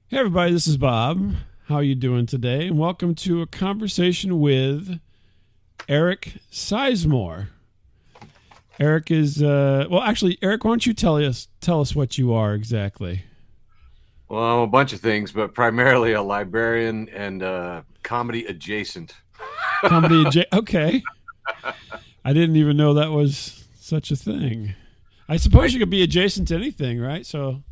Hey everybody, this is Bob. How are you doing today? And welcome to a conversation with Eric Sizemore. Eric is Eric, why don't you tell us what you are exactly? Well, I'm a bunch of things, but primarily a librarian and comedy adjacent. Okay. I didn't even know that was such a thing. I suppose you could be adjacent to anything, right? So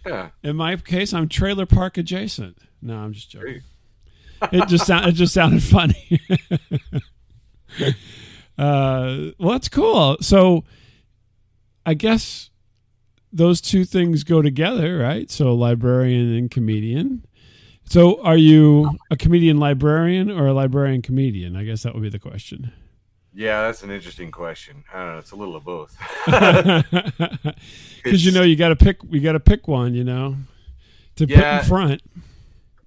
Yeah. in my case, I'm trailer park adjacent. No, I'm just joking. It just sounded funny. Well, that's cool. So, I guess those two things go together, right? So, librarian and comedian. So, are you a comedian librarian or a librarian comedian? I guess that would be the question. Yeah, that's an interesting question. I don't know. It's a little of both. Because you got to pick. We got to pick one. To put in front.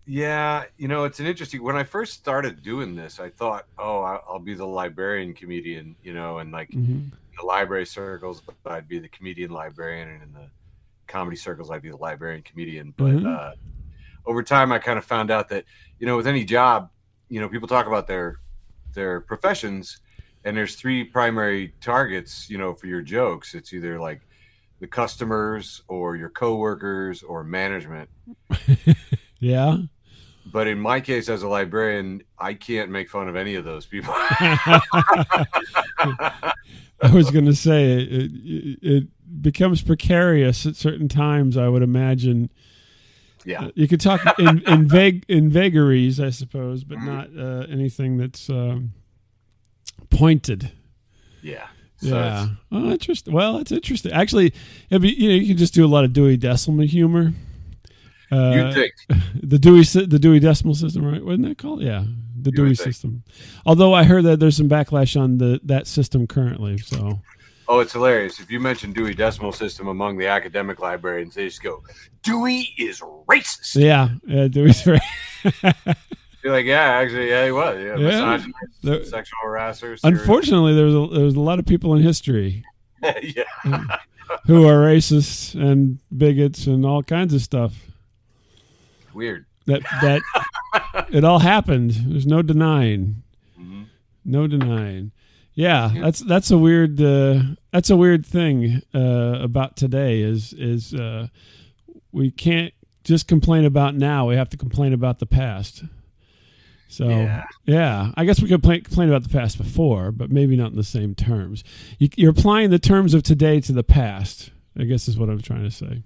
Yeah, it's an interesting. When I first started doing this, I thought, oh, I'll be the librarian comedian, and like in the library circles, I'd be the comedian librarian, and in the comedy circles, I'd be the librarian comedian. But over time, I kind of found out that, with any job, people talk about their professions, and there's three primary targets, for your jokes. It's either like the customers or your coworkers or management. Yeah. But in my case, as a librarian, I can't make fun of any of those people. I was going to say it becomes precarious at certain times, I would imagine. Yeah. You could talk in vagaries, I suppose, but not anything that's pointed. Yeah. So yeah. Oh, interesting. Well, that's interesting. Actually, you can just do a lot of Dewey Decimal humor. You'd think the Dewey Decimal System, right? Wasn't that called? Yeah, the Dewey system. Although I heard that there's some backlash on that system currently. So, it's hilarious. If you mention Dewey Decimal System among the academic librarians, they just go, "Dewey is racist." Yeah, Dewey's right. You're like, yeah, actually, yeah, he was. Yeah, misogynist, sexual harasser. Unfortunately, there was a lot of people in history, yeah, who are racists and bigots and all kinds of stuff. Weird. That it all happened. There's no denying. Mm-hmm. No denying. Yeah, that's a weird thing about today is we can't just complain about now. We have to complain about the past. So yeah, I guess we could complain about the past before, but maybe not in the same terms. You're applying the terms of today to the past, I guess is what I'm trying to say.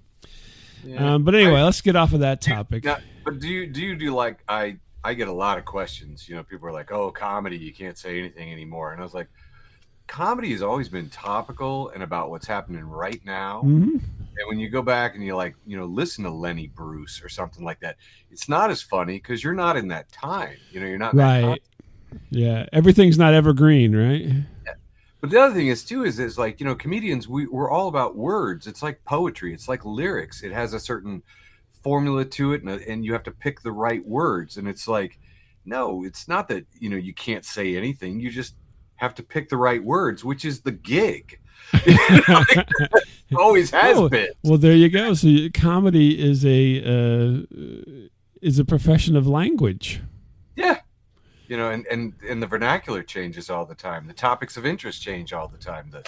Yeah. But anyway, let's get off of that topic. But do you like I get a lot of questions. People are like, "Oh, comedy, you can't say anything anymore," and I was like, comedy has always been topical and about what's happening right now. Mm-hmm. And when you go back and you listen to Lenny Bruce or something like that, it's not as funny because you're not in that time. You're not in right. That time. Yeah, everything's not evergreen, right? Yeah. But the other thing is like, comedians, we're all about words. It's like poetry. It's like lyrics. It has a certain formula to it, and you have to pick the right words. And it's like, no, it's not that, you can't say anything. You just have to pick the right words, which is the gig. Always has been. Well, there you go. So comedy is a profession of language. Yeah. And the vernacular changes all the time. The topics of interest change all the time. The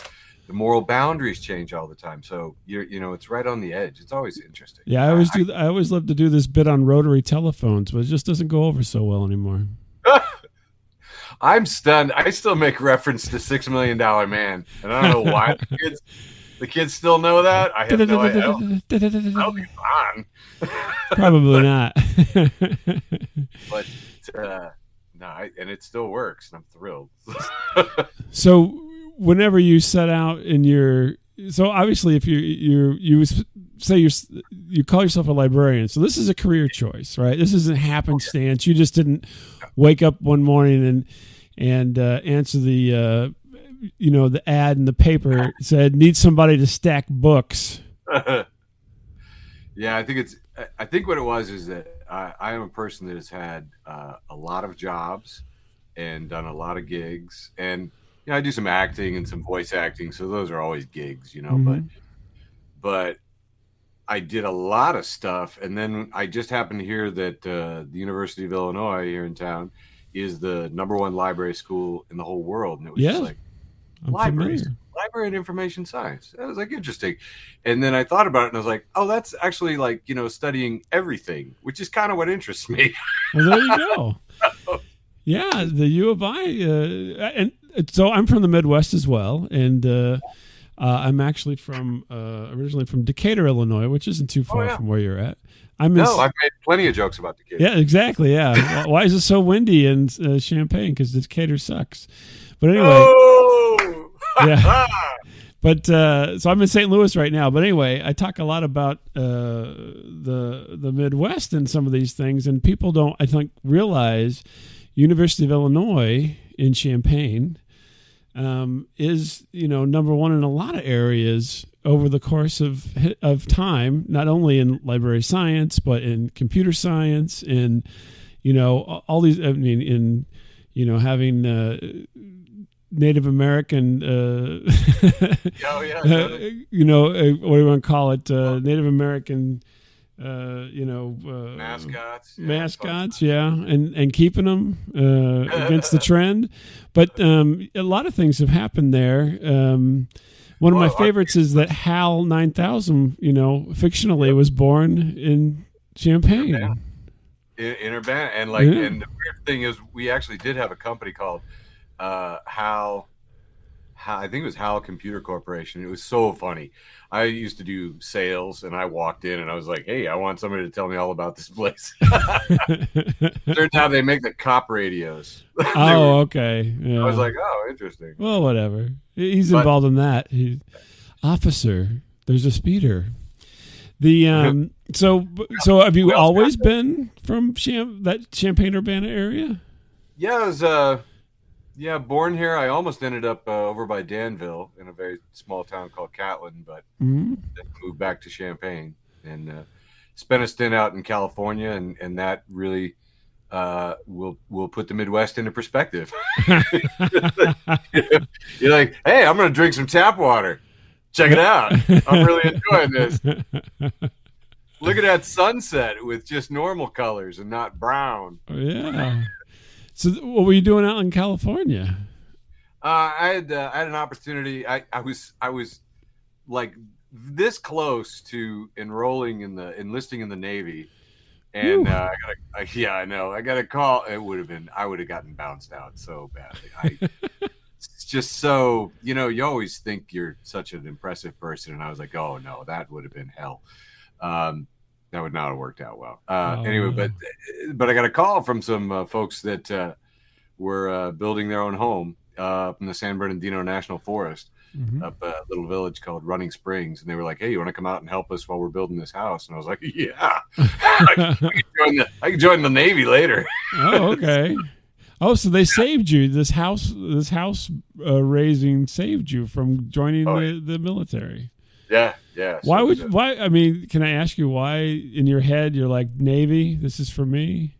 moral boundaries change all the time. So it's right on the edge. It's always interesting. Yeah, I always love to do this bit on rotary telephones, but it just doesn't go over so well anymore. I'm stunned. I still make reference to $6 Million Man, and I don't know why the kids still know that. I have no idea. That'll be fun. Probably not. But and it still works, and I'm thrilled. So, whenever you set out so obviously, if you say you call yourself a librarian, so this is a career choice, right? This isn't happenstance. You just didn't wake up one morning and answer the the ad in the paper said need somebody to stack books. Yeah, I think what it was is that I am a person that has had a lot of jobs and done a lot of gigs, and I do some acting and some voice acting, so those are always gigs, Mm-hmm. But I did a lot of stuff, and then I just happened to hear that the University of Illinois here in town is the #1 library school in the whole world, and it was just like library and information science. I was like, interesting. And then I thought about it, and I was like, oh, that's actually like studying everything, which is kind of what interests me. Well, there you go. Yeah, the U of I, and so I'm from the Midwest as well, and I'm actually originally from Decatur, Illinois, which isn't too far from where you're at. I've made plenty of jokes about Decatur. Yeah, exactly. Yeah. Why is it so windy in Champaign? Because Decatur sucks. But anyway, yeah. But so I'm in St. Louis right now. But anyway, I talk a lot about the Midwest and some of these things, and people don't, I think, realize University of Illinois in Champaign is #1 in a lot of areas over the course of time, not only in library science but in computer science, in all these. I mean, in having Native American, what do you want to call it? Native American. Mascots, yeah, and keeping them against the trend. But a lot of things have happened there. One of my favorites is that HAL 9000, fictionally was born in Champaign. In Urbana. And and the weird thing is we actually did have a company called HAL, I think it was HAL Computer Corporation. It was so funny. I used to do sales, and I walked in, and I was like, hey, I want somebody to tell me all about this place. Turns out they make the cop radios. Oh, okay. Yeah. I was like, oh, interesting. Well, whatever. He's involved in that. Officer, there's a speeder. The so have you always been from that Champaign-Urbana area? Yeah, I was born here. I almost ended up over by Danville in a very small town called Catlin, but then moved back to Champaign and spent a stint out in California, and that really will put the Midwest into perspective. You're like, hey, I'm going to drink some tap water. Check it out. I'm really enjoying this. Look at that sunset with just normal colors and not brown. Oh, yeah. So what were you doing out in California? I had an opportunity. I was like this close to enlisting in the Navy, and I got a call. I would have gotten bounced out so badly. It's just so you always think you're such an impressive person, and I was like, oh no, that would have been hell. That would not have worked out well. Anyway, but I got a call from some folks that were building their own home up in the San Bernardino National Forest, up a little village called Running Springs. And they were like, hey, you want to come out and help us while we're building this house? And I was like, yeah, I can join the Navy later. Oh, okay. Oh, so they saved you. This house raising saved you from joining the military. Yeah. Why? I mean, can I ask you why in your head you're like, Navy, this is for me?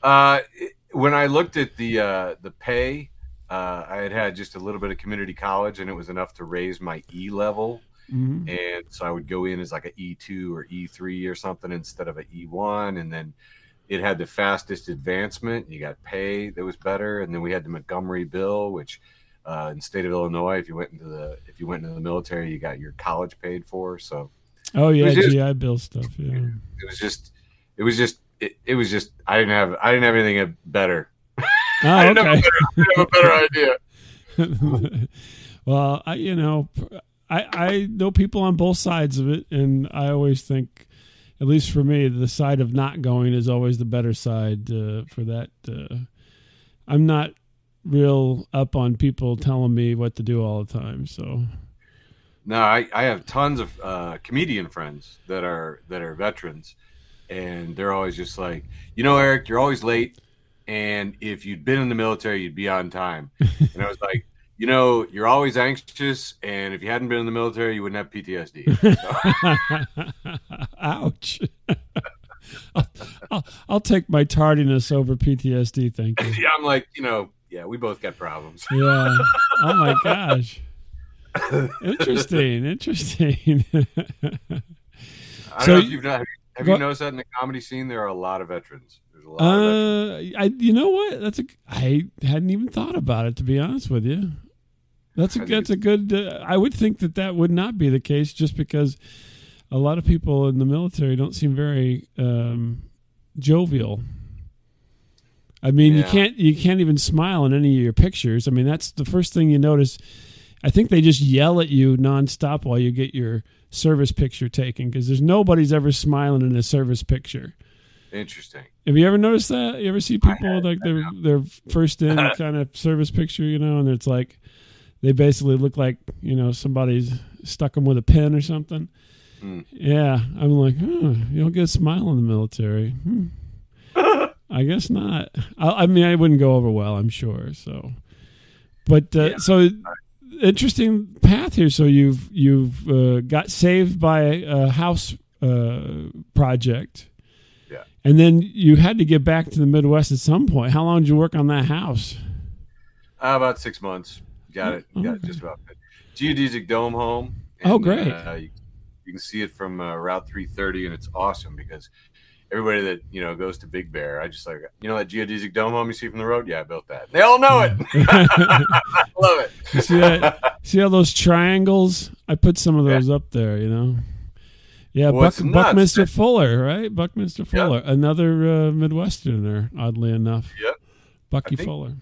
When I looked at the pay, I had just a little bit of community college, and it was enough to raise my E level. And so I would go in as like an E2 or E3 or something instead of an E1, and then it had the fastest advancement. You got pay that was better, and then we had the Montgomery Bill, which in the state of Illinois, if you went into the military, you got your college paid for. So, GI Bill stuff. Yeah, it was just. I didn't have anything better. Oh, I didn't okay. have a better idea. Well, I know people on both sides of it, and I always think, at least for me, the side of not going is always the better side for that. I'm not real up on people telling me what to do all the time. So, no, I have tons of comedian friends that are veterans, and they're always just like, Eric, you're always late, and if you'd been in the military, you'd be on time. And I was like, you're always anxious, and if you hadn't been in the military, you wouldn't have PTSD. So. Ouch. I'll take my tardiness over PTSD, thank you. Yeah, I'm like, we both got problems. Yeah. Oh my gosh. Interesting. I don't know if you've not. Have you noticed that in the comedy scene there are a lot of veterans? There's a lot of veterans. You know what? I hadn't even thought about it, to be honest with you. That's a good. I would think that would not be the case, just because a lot of people in the military don't seem very jovial. I mean, you can't even smile in any of your pictures. I mean, that's the first thing you notice. I think they just yell at you nonstop while you get your service picture taken, because there's nobody's ever smiling in a service picture. Interesting. Have you ever noticed that? You ever see people like their first in kind of service picture, and it's like they basically look like somebody's stuck them with a pin or something. Yeah, I'm like, you don't get a smile in the military. I guess not. I mean, I wouldn't go over well, I'm sure. So, but so interesting path here. So you've got saved by a house project, and then you had to get back to the Midwest at some point. How long did you work on that house? About 6 months. Got it. Got it just about. Geodesic dome home. And, great. You can see it from Route 330, and it's awesome because everybody that goes to Big Bear, I just like that geodesic dome home you see from the road. Yeah, I built that. They all know it. I love it. See all those triangles? I put some of those up there. Yeah, Buckminster Fuller, right? Buckminster Fuller, another Midwesterner, oddly enough. Yep. Bucky Fuller.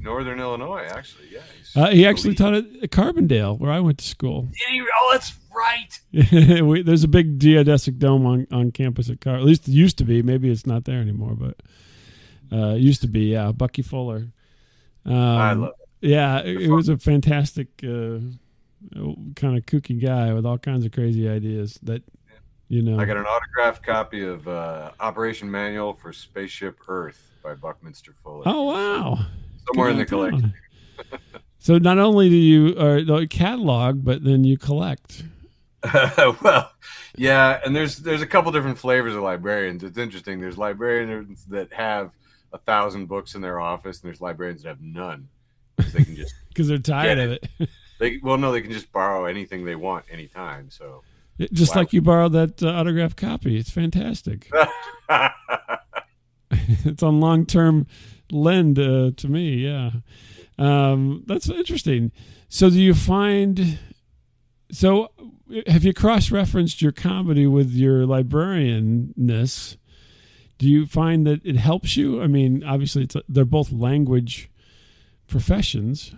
Northern Illinois, actually. Yeah. He actually taught at Carbondale, where I went to school. Did he? Oh, that's right. There's a big geodesic dome on campus at At least it used to be. Maybe it's not there anymore, but it used to be. Yeah, Bucky Fuller. I love it. Yeah, it was a fantastic kind of kooky guy with all kinds of crazy ideas that, I got an autographed copy of Operation Manual for Spaceship Earth by Buckminster Fuller. Oh, wow. Somewhere in the collection. So not only do you catalog, but then you collect. Well, yeah, and there's a couple different flavors of librarians. It's interesting. There's librarians that have 1,000 books in their office, and there's librarians that have none. They can just because they're tired of it. They can just borrow anything they want anytime. So just like you borrowed that autographed copy. It's fantastic. It's on long-term lend to me. Yeah. That's interesting. So do you find, have you cross-referenced your comedy with your librarianness? Do you find that it helps you? I mean, obviously they're both language professions.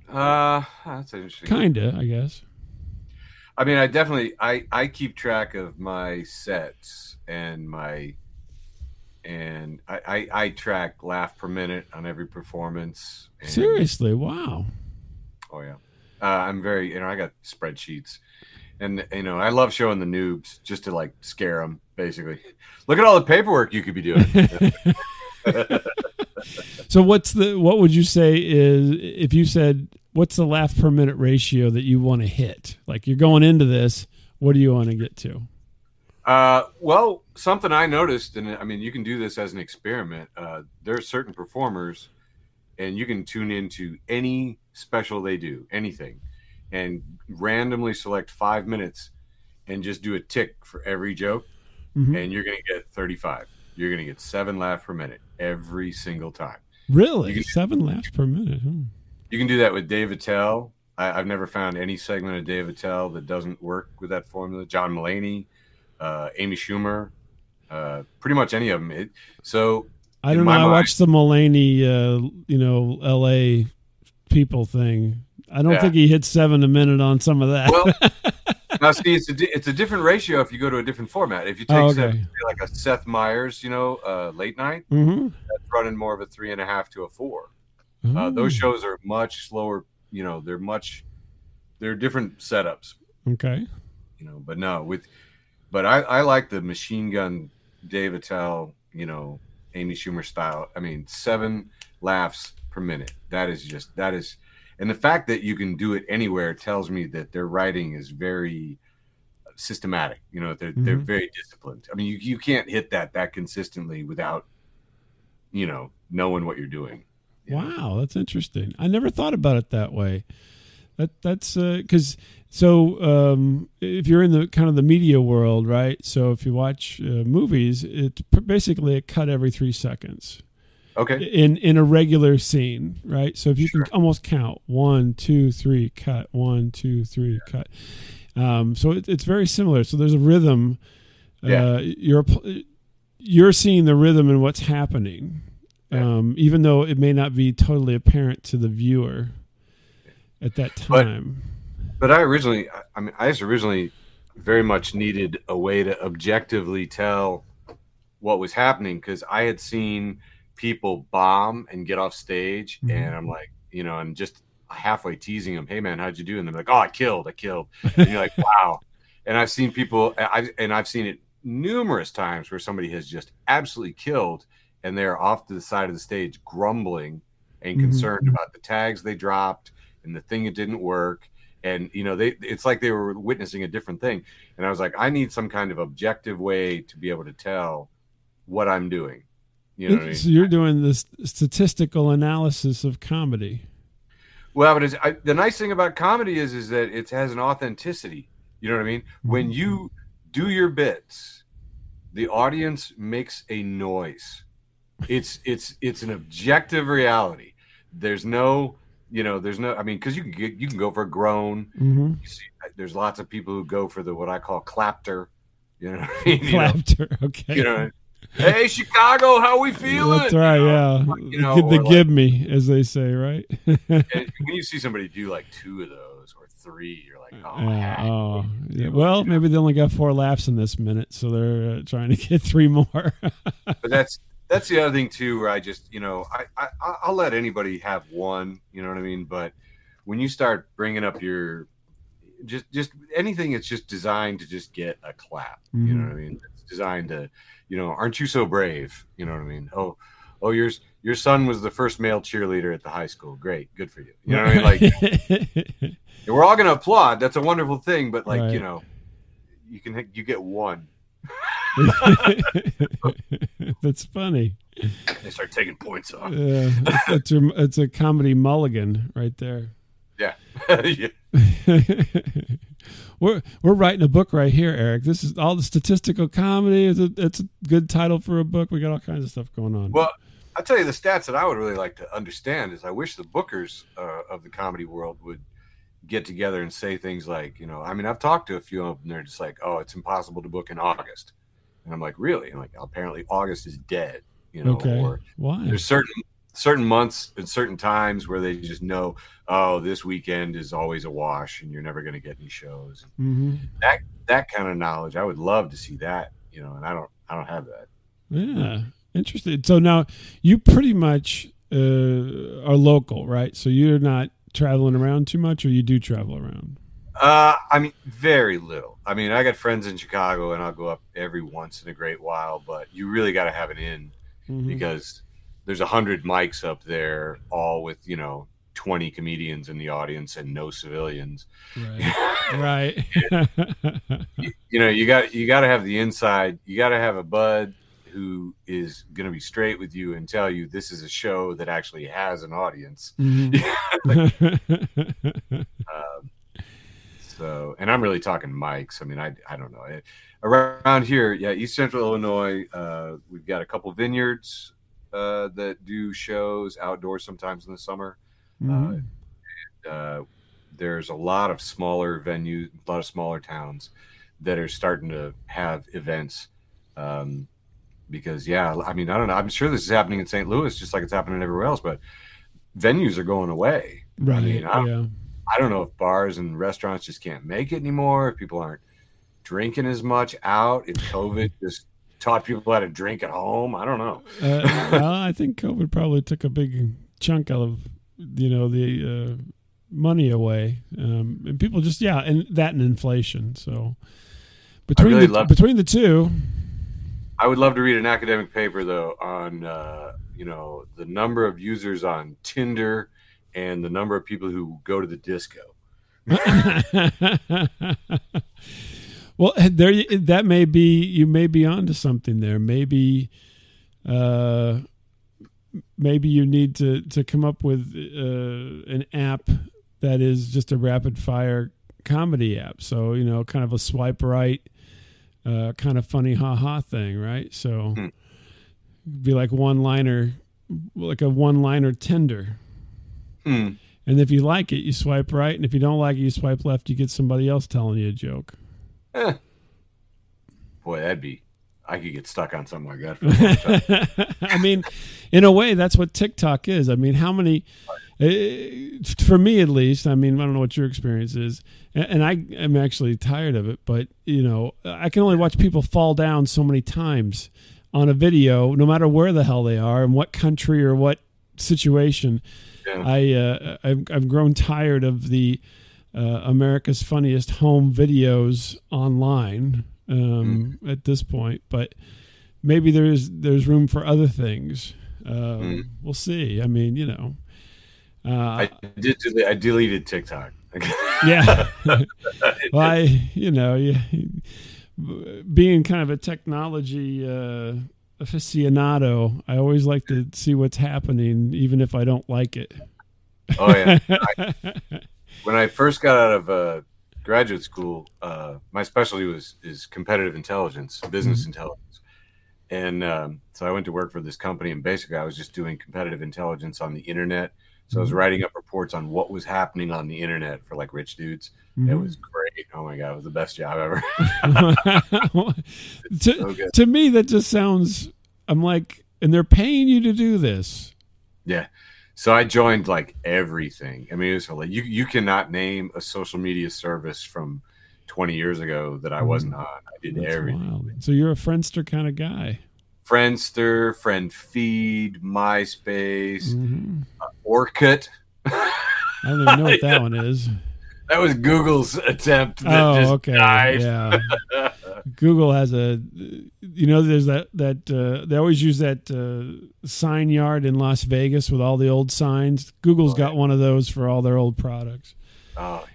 That's interesting. Kinda, I guess. I mean, I definitely, I keep track of my sets and I track laugh per minute on every performance. Seriously? Wow. Oh yeah. I'm very, I got spreadsheets, and I love showing the noobs just to scare them. Basically, look at all the paperwork you could be doing. So what would you say is, if you said, what's the laugh per minute ratio that you want to hit? Like, you're going into this, what do you want to get to? Well, something I noticed, and I mean, you can do this as an experiment. There are certain performers, and you can tune into any special they do, anything, and randomly select 5 minutes and just do a tick for every joke, and you're going to get 35. You're going to get 7 laughs per minute every single time. Really? 7 laughs per minute? You can do that with Dave Attell. I've never found any segment of Dave Attell that doesn't work with that formula. John Mulaney, Amy Schumer, pretty much any of them. I don't know. I watched the Mulaney, L.A. people thing. I don't think he hits 7 a minute on some of that. Well, now see, it's a different ratio if you go to a different format. If you take like a Seth Meyers, late night, that's running more of a 3.5 to a 4. Those shows are much slower. They're different setups. Okay. But I like the machine gun Dave Attell, Amy Schumer style. I mean, 7 laughs per minute. That is, and the fact that you can do it anywhere tells me that their writing is very systematic. They're very disciplined. I mean, you can't hit that consistently without, knowing what you're doing. Wow, that's interesting. I never thought about it that way. That's because if you're in the kind of the media world, right? So if you watch movies, it's basically a cut every 3 seconds. Okay. In a regular scene, right? So if you can almost count 1, 2, 3, cut, 1, 2, 3, cut. So it's very similar. So there's a rhythm. You're seeing the rhythm in what's happening, even though it may not be totally apparent to the viewer at that time. But I just originally very much needed a way to objectively tell what was happening, because I had seen people bomb and get off stage, and I'm like, and just halfway teasing them, hey man, how'd you do? And they're like, oh, I killed. And you're like, wow. And I've seen people, I've seen it numerous times where somebody has just absolutely killed, and they're off to the side of the stage grumbling and concerned about the tags they dropped and the thing that didn't work. And, it's like they were witnessing a different thing. And I was like, I need some kind of objective way to be able to tell what I'm doing. You know what I mean? So you're doing this statistical analysis of comedy. Well, but the nice thing about comedy is that it has an authenticity. You know what I mean? When you do your bits, the audience makes a noise. It's an objective reality. There's no, because you can go for a groan. You see, there's lots of people who go for what I call clapter. You know what I mean? Clapter, okay. Hey, Chicago, how we feeling? That's right, the give me, as they say, right? And when you see somebody do like 2 of those or 3, you're like, yeah. Well, maybe they only got 4 laughs in this minute, so they're trying to get 3 more. But that's the other thing too, where I just, I'll let anybody have one, you know what I mean? But when you start bringing up your just anything that's just designed to just get a clap, you know what I mean? It's designed to, aren't you so brave? You know what I mean? Oh, your son was the first male cheerleader at the high school. Great, good for you. You know what I mean? Like, we're all gonna applaud. That's a wonderful thing. But like, right. You get one. That's funny. They start taking points off. It's a comedy mulligan right there. Yeah. Yeah. We're writing a book right here, Eric. This is all the statistical comedy. It's a good title for a book. We got all kinds of stuff going on. Well, I'll tell you the stats that I would really like to understand is I wish the bookers of the comedy world would get together and say things like, I've talked to a few of them. They're just like, oh, it's impossible to book in August. And I'm like, really? And like, apparently August is dead, Okay. Or why? There's certain months and certain times where they just know, oh, this weekend is always a wash and you're never going to get any shows. That kind of knowledge, I would love to see that, and I don't have that. Yeah. Interesting. So now you pretty much are local, right? So you're not traveling around too much, or you do travel around? Very little. I got friends in Chicago and I'll go up every once in a great while, but you really got to have it in because there's 100 mics up there, all with, 20 comedians in the audience and no civilians. Right. You got to have the inside. You got to have a bud who is going to be straight with you and tell you this is a show that actually has an audience. So, and I'm really talking mics. I don't know. Around here, East Central Illinois, we've got a couple vineyards that do shows outdoors sometimes in the summer. There's a lot of smaller venues, a lot of smaller towns that are starting to have events. Because, I don't know. I'm sure this is happening in St. Louis just like it's happening everywhere else, but venues are going away. Right. I don't know if bars and restaurants just can't make it anymore, if people aren't drinking as much out, if COVID just taught people how to drink at home. I don't know. I think COVID probably took a big chunk out of, the money away. And people just, and that and inflation. So between the two. I would love to read an academic paper, though, on, the number of users on Tinder and the number of people who go to the disco. Well, that may be, you may be onto something there. Maybe you need to come up with an app that is just a rapid fire comedy app. So, kind of a swipe right, kind of funny ha-ha thing, right? So be like a one-liner Tinder. And if you like it, you swipe right. And if you don't like it, you swipe left. You get somebody else telling you a joke. Boy, I could get stuck on something like that for a long time. I mean, in a way, that's what TikTok is. I mean, how many, for me at least, I mean, I don't know what your experience is, and I am actually tired of it, but, I can only watch people fall down so many times on a video, no matter where the hell they are and what country or what situation. Yeah. I've grown tired of the America's Funniest Home videos online at this point, but maybe there's room for other things. We'll see. I mean, I deleted TikTok. Yeah. Well, being kind of a technology aficionado, I always like to see what's happening, even if I don't like it. Oh yeah. When I first got out of graduate school, my specialty is competitive intelligence, business intelligence, and so I went to work for this company, and basically I was just doing competitive intelligence on the internet. So I was writing up reports on what was happening on the internet for like rich dudes. It was great. Oh my God, it was the best job ever. To me, that just sounds, I'm like, and they're paying you to do this. Yeah. So I joined like everything. I mean, it was like, you cannot name a social media service from 20 years ago that I wasn't on. I did everything. Wild. So you're a Friendster kind of guy. Friendster, Friend Feed, MySpace, Orkut. I don't even know what that one is. That was Google's attempt. Died. Yeah. Google has there's that they always use that sign yard in Las Vegas with all the old signs. Google's got one of those for all their old products.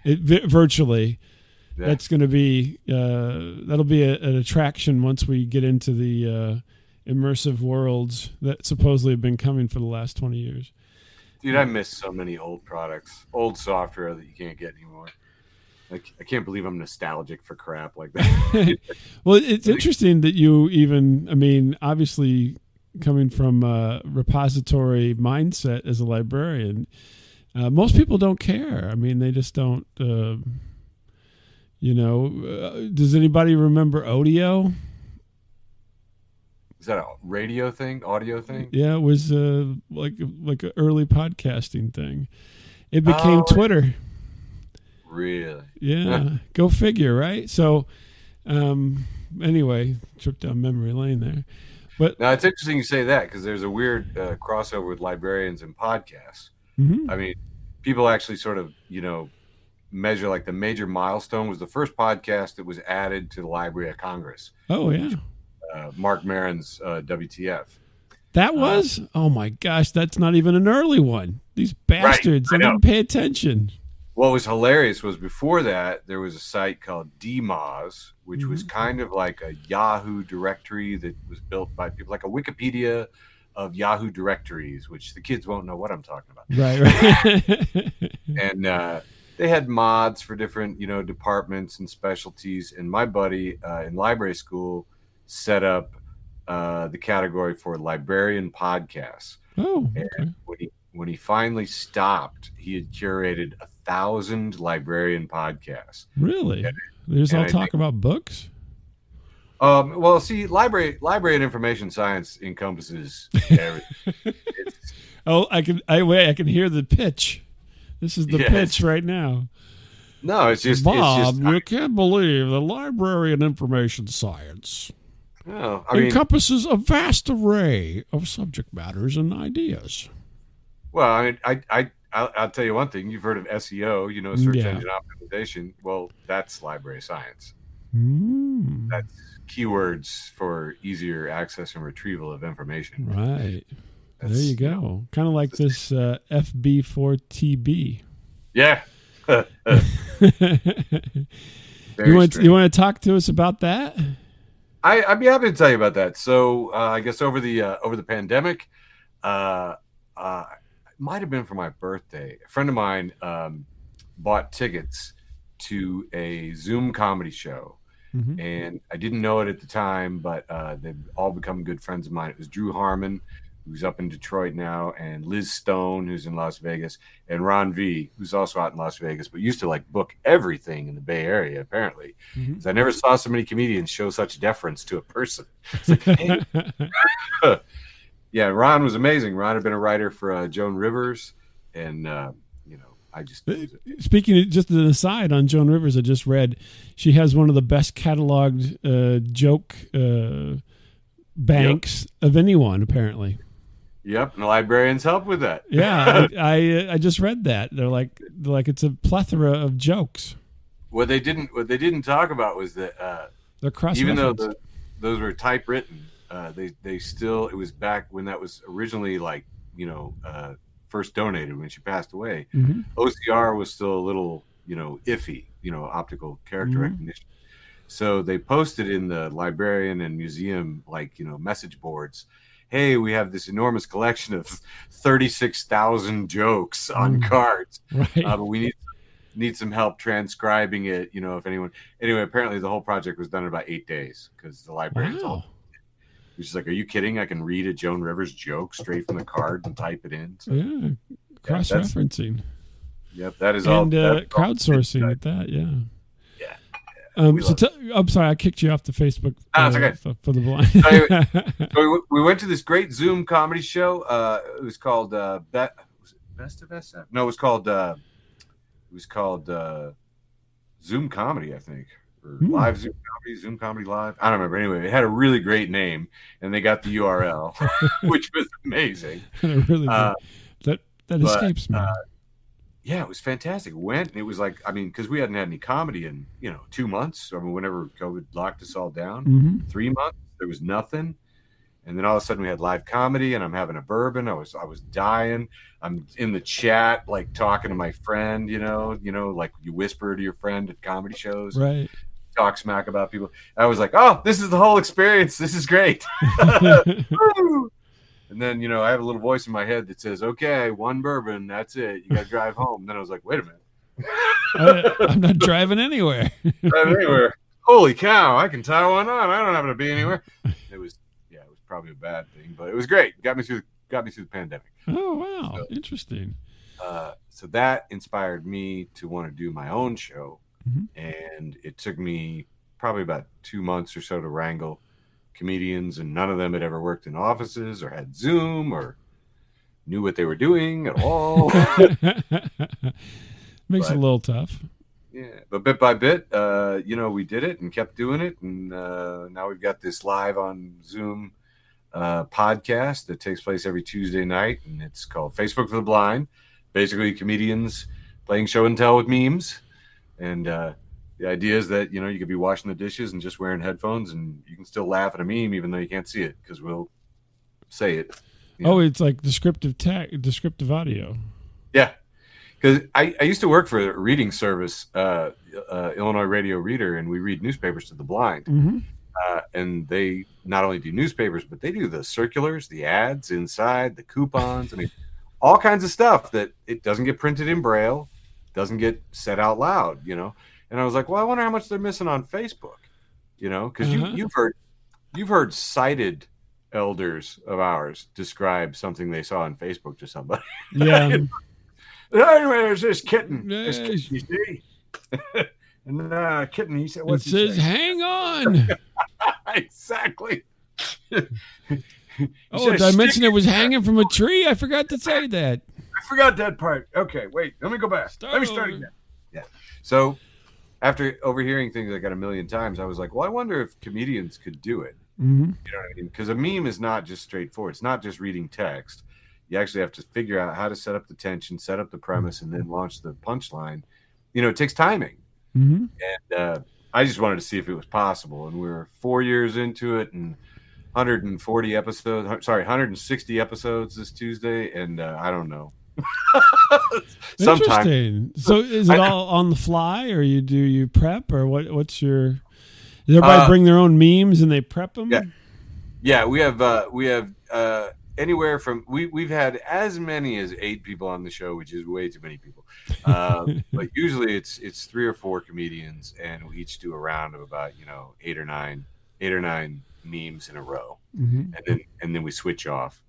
Virtually. Yeah. That's going to be that'll be an attraction once we get into the immersive worlds that supposedly have been coming for the last 20 years. Dude, I miss so many old products, old software that you can't get anymore. Like, I can't believe I'm nostalgic for crap like that. Well, it's interesting that you even, I mean, obviously coming from a repository mindset as a librarian, most people don't care. I mean, they just don't, does anybody remember Odeo? Is that a radio thing, audio thing? Yeah, it was like an early podcasting thing. It became Twitter. Really? Yeah. Go figure, right? So, anyway, trip down memory lane there. But now it's interesting you say that because there's a weird crossover with librarians and podcasts. I mean, people actually sort of, measure like the major milestone was the first podcast that was added to the Library of Congress. Oh, yeah. Mark Maron's WTF. That was? Oh, my gosh. That's not even an early one. These bastards. They didn't pay attention. What was hilarious was before that, there was a site called DMOZ, which was kind of like a Yahoo directory that was built by people, like a Wikipedia of Yahoo directories, which the kids won't know what I'm talking about. Right. And they had mods for different, departments and specialties. And my buddy in library school set up the category for librarian podcasts. Oh, okay. And when he finally stopped, he had curated 1,000 librarian podcasts. Really? They just all talk about books? Well, see, library and information science encompasses everything. I can hear the pitch. This is the pitch right now. No, it's just Bob. You can't believe the library and information science encompasses a vast array of subject matters and ideas. Well, I mean, I'll tell you one thing. You've heard of SEO, search engine optimization. Well, that's library science. That's keywords for easier access and retrieval of information. Right. There you go. Kind of like this FB4TB. Yeah. You want to talk to us about that? I'd be happy to tell you about that. So I guess over the pandemic, might have been for my birthday. A friend of mine bought tickets to a Zoom comedy show. And I didn't know it at the time, but they've all become good friends of mine. It was Drew Harmon, who's up in Detroit now, and Liz Stone, who's in Las Vegas, and Ron V, who's also out in Las Vegas, but used to like book everything in the Bay Area, apparently. Because I never saw so many comedians show such deference to a person. It's like, hey. Yeah, Ron was amazing. Ron had been a writer for Joan Rivers, and I just speaking of, just an aside on Joan Rivers, I just read she has one of the best cataloged joke banks of anyone, apparently. Yep, and the librarians help with that. Yeah, I just read that. They're like it's a plethora of jokes. What they didn't talk about was that they're cross, even though those were typewritten, they still, it was back when that was originally first donated when she passed away. OCR was still a little, iffy, optical character recognition. So they posted in the librarian and museum, message boards, hey, we have this enormous collection of 36,000 jokes on cards, right. But we need some help transcribing it, if anyone. Anyway, apparently the whole project was done in about 8 days because the librarians all. She's like, are you kidding? I can read a Joan Rivers joke straight from the card and type it in. So, yeah, cross-referencing. Yep, that is all. And crowdsourcing at that, yeah. I'm sorry, I kicked you off the Facebook okay. For the blind. So we went to this great Zoom comedy show. It was called Best of SF? No, it was called Zoom Comedy, I think. Or Live Zoom Comedy Live. I don't remember. Anyway, it had a really great name, and they got the URL, which was amazing. Really good. That escapes me. Yeah, it was fantastic. Went, and it was like, because we hadn't had any comedy in 2 months. Whenever COVID locked us all down, 3 months, there was nothing. And then all of a sudden we had live comedy, and I'm having a bourbon. I was dying. I'm in the chat, talking to my friend, like you whisper to your friend at comedy shows. Right. Talk smack about people. I was like, oh, this is the whole experience. This is great. And then, I have a little voice in my head that says, okay, one bourbon, that's it. You got to drive home. And then I was like, wait a minute. I'm not driving anywhere. Holy cow, I can tie one on. I don't have to be anywhere. It was probably a bad thing, but it was great. Got me through the pandemic. Oh, wow. So, interesting. So that inspired me to want to do my own show. And it took me probably about 2 months or so to wrangle comedians, and none of them had ever worked in offices or had Zoom or knew what they were doing at all. Makes it a little tough. Yeah, but bit by bit, we did it and kept doing it, and now we've got this live on Zoom podcast that takes place every Tuesday night, and it's called Facebook for the Blind. Basically, comedians playing show and tell with memes, and the idea is that you could be washing the dishes and just wearing headphones, and you can still laugh at a meme even though you can't see it because we'll say it. It's like descriptive audio. Yeah, because I used to work for a reading service, Illinois Radio Reader, and we read newspapers to the blind. And they not only do newspapers, but they do the circulars, the ads inside, the coupons. All kinds of stuff that it doesn't get printed in Braille, doesn't get said out loud, And I was like, well, I wonder how much they're missing on Facebook, because you've heard sighted elders of ours describe something they saw on Facebook to somebody. Yeah. Anyway, there's this kitten. This kitten, you see? And kitten, he said, "What says, hang on." Exactly. Did I mention it was hanging from a tree? I forgot to say that. I forgot that part. Okay, wait. Let me go back. Let me start again. Yeah. So after overhearing things I got a million times, I was like, well, I wonder if comedians could do it. You know what I mean? Because a meme is not just straightforward. It's not just reading text. You actually have to figure out how to set up the tension, set up the premise, and then launch the punchline. It takes timing. And I just wanted to see if it was possible. And we're 4 years into it and 160 episodes this Tuesday. And I don't know. Interesting. So is it all on the fly, or do you prep, or what's your... Does everybody bring their own memes and they prep them? Yeah. We have anywhere from we've had as many as 8 people on the show, which is way too many people. But usually it's 3 or 4 comedians, and we each do a round of about 8 or 9 memes in a row, and then we switch off.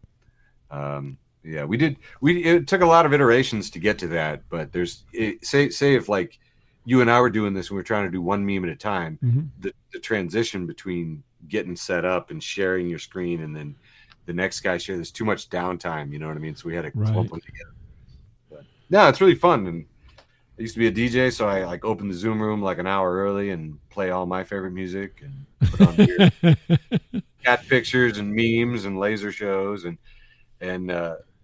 Yeah, we did. It took a lot of iterations to get to that, but say if like you and I were doing this and we're trying to do one meme at a time, the transition between getting set up and sharing your screen and then the next guy share, there's too much downtime, you know what I mean? So we had to clump them together. But no, it's really fun. And I used to be a DJ, so I like open the Zoom room like an hour early and play all my favorite music and put on cat pictures and memes and laser shows and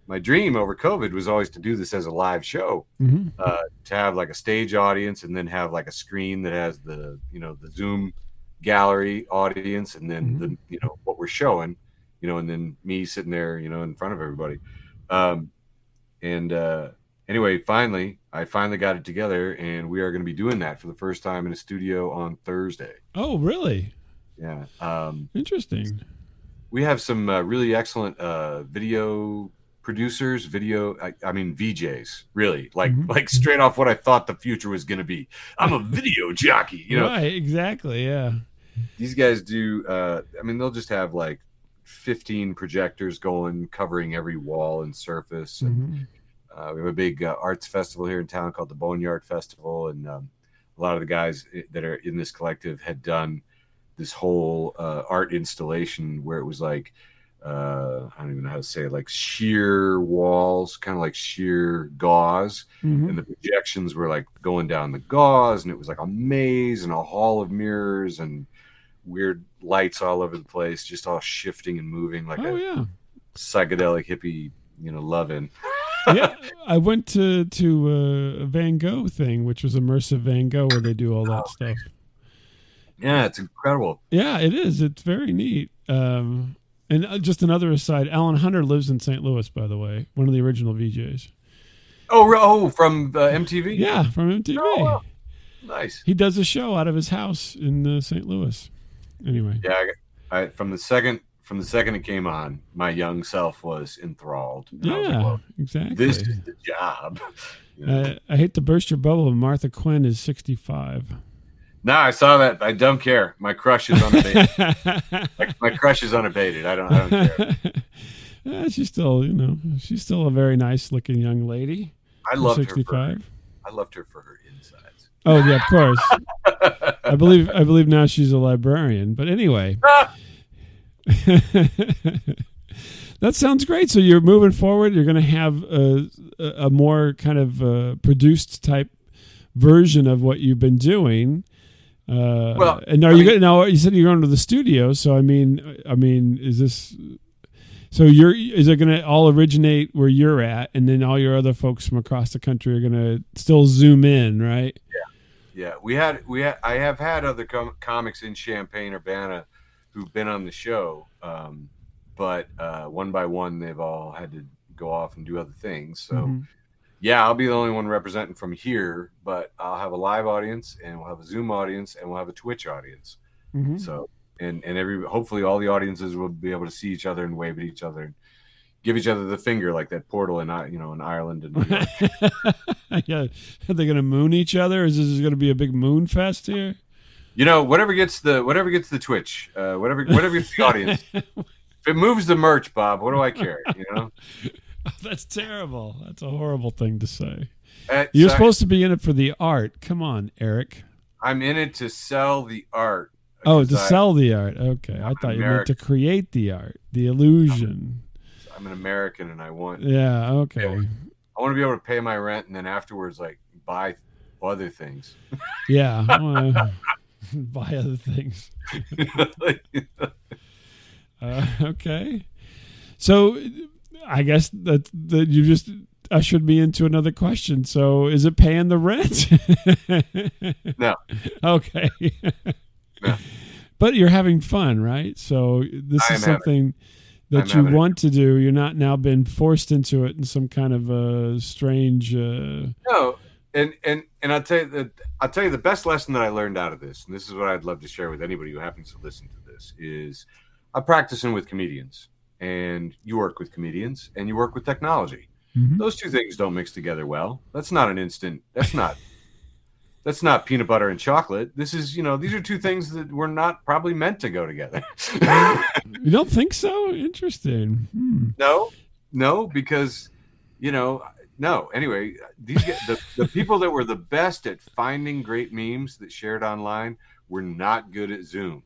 my dream over COVID was always to do this as a live show, to have like a stage audience and then have like a screen that has the Zoom gallery audience and then what we're showing, and then me sitting there, in front of everybody. Anyway, I finally got it together, and we are going to be doing that for the first time in a studio on Thursday. Oh, really? Yeah. Interesting. We have some really excellent video producers, VJs, really, like straight off what I thought the future was going to be. I'm a video jockey, Right, exactly, yeah. These guys do, they'll just have like 15 projectors going, covering every wall and surface. And we have a big arts festival here in town called the Boneyard Festival, and a lot of the guys that are in this collective had done this whole art installation where it was like, I don't even know how to say it, like sheer walls, kind of like sheer gauze, and the projections were like going down the gauze, and it was like a maze and a hall of mirrors and weird lights all over the place, just all shifting and moving like psychedelic hippie, loving. Yeah, I went to a Van Gogh thing, which was immersive Van Gogh, where they do all that stuff. Yeah, it's incredible. Yeah, it is. It's very neat. And just another aside, Alan Hunter lives in St. Louis, by the way, one of the original VJs. Oh, from MTV? Yeah, from MTV. Oh, wow. Nice. He does a show out of his house in St. Louis. Anyway. Yeah, I from the second it came on, my young self was enthralled. Yeah, was like, well, exactly. This is the job. I hate to burst your bubble, but Martha Quinn is 65. No, I saw that. I don't care. My crush is unabated. my crush is unabated. I don't care. She's still a very nice looking young lady. I loved 65. I loved her for her insides. Oh yeah, of course. I believe now she's a librarian. But anyway, that sounds great. So you're moving forward. You're going to have a more kind of produced type version of what you've been doing. And you said you're going to the studio, so I mean, is this? So is it going to all originate where you're at, and then all your other folks from across the country are going to still zoom in, right? Yeah. I have had other comics in Champaign-Urbana who've been on the show, but one by one they've all had to go off and do other things. So. Yeah, I'll be the only one representing from here, but I'll have a live audience, and we'll have a Zoom audience, and we'll have a Twitch audience. So, and hopefully all the audiences will be able to see each other and wave at each other and give each other the finger like that portal in Ireland and New York. Yeah, are they going to moon each other? Is this going to be a big moon fest here? Whatever gets the Twitch, whatever gets the audience. If it moves the merch, Bob, what do I care? That's terrible. That's a horrible thing to say. You're supposed to be in it for the art. Come on, Eric. I'm in it to sell the art. Oh, to sell the art. Okay. I thought you meant to create the art, the illusion. I'm an American, and I want... Yeah, okay. I want to be able to pay my rent and then afterwards, like, buy other things. Yeah. I want to buy other things. Okay. So... I guess that you just ushered me into another question. So, is it paying the rent? No. Okay. No. But you're having fun, right? So this is something that you want to do. You're not now been forced into it in some kind of a strange. No, and I'll tell you the best lesson that I learned out of this, and this is what I'd love to share with anybody who happens to listen to this, is I'm practicing with comedians. and you work with comedians and you work with technology. Mm-hmm. Those two things don't mix together well. That's not an instant. That's not peanut butter and chocolate. This is, these are two things that were not probably meant to go together. You don't think so? Interesting. No, because, no. Anyway, the people that were the best at finding great memes that shared online were not good at Zoom.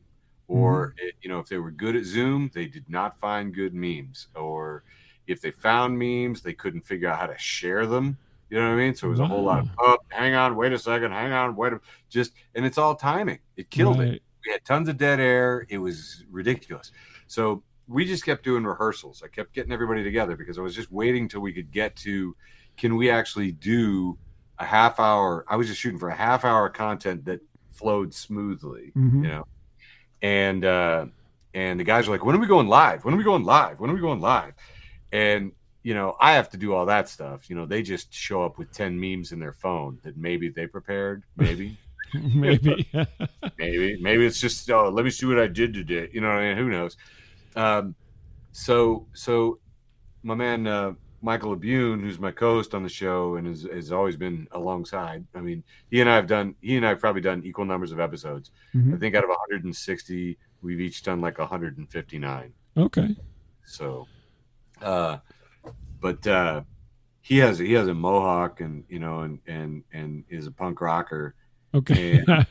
Or, if they were good at Zoom, they did not find good memes. Or if they found memes, they couldn't figure out how to share them. You know what I mean? So it was a whole lot of, hang on, wait a second, hang on, and it's all timing. It killed it. We had tons of dead air. It was ridiculous. So we just kept doing rehearsals. I kept getting everybody together because I was just waiting till we could get to, can we actually do a half hour? I was just shooting for a half hour content that flowed smoothly, and the guys were like, when are we going live? When are we going live? When are we going live? And I have to do all that stuff. They just show up with 10 memes in their phone that maybe they prepared. Maybe. Maybe. Maybe it's just, let me see what I did today. You know what I mean? Who knows? So my man, Michael Abune, who's my co-host on the show and has always been alongside. I mean, he and I have probably done equal numbers of episodes. I think out of 160, we've each done like 159. Okay. So, but he has a mohawk and is a punk rocker. Okay. I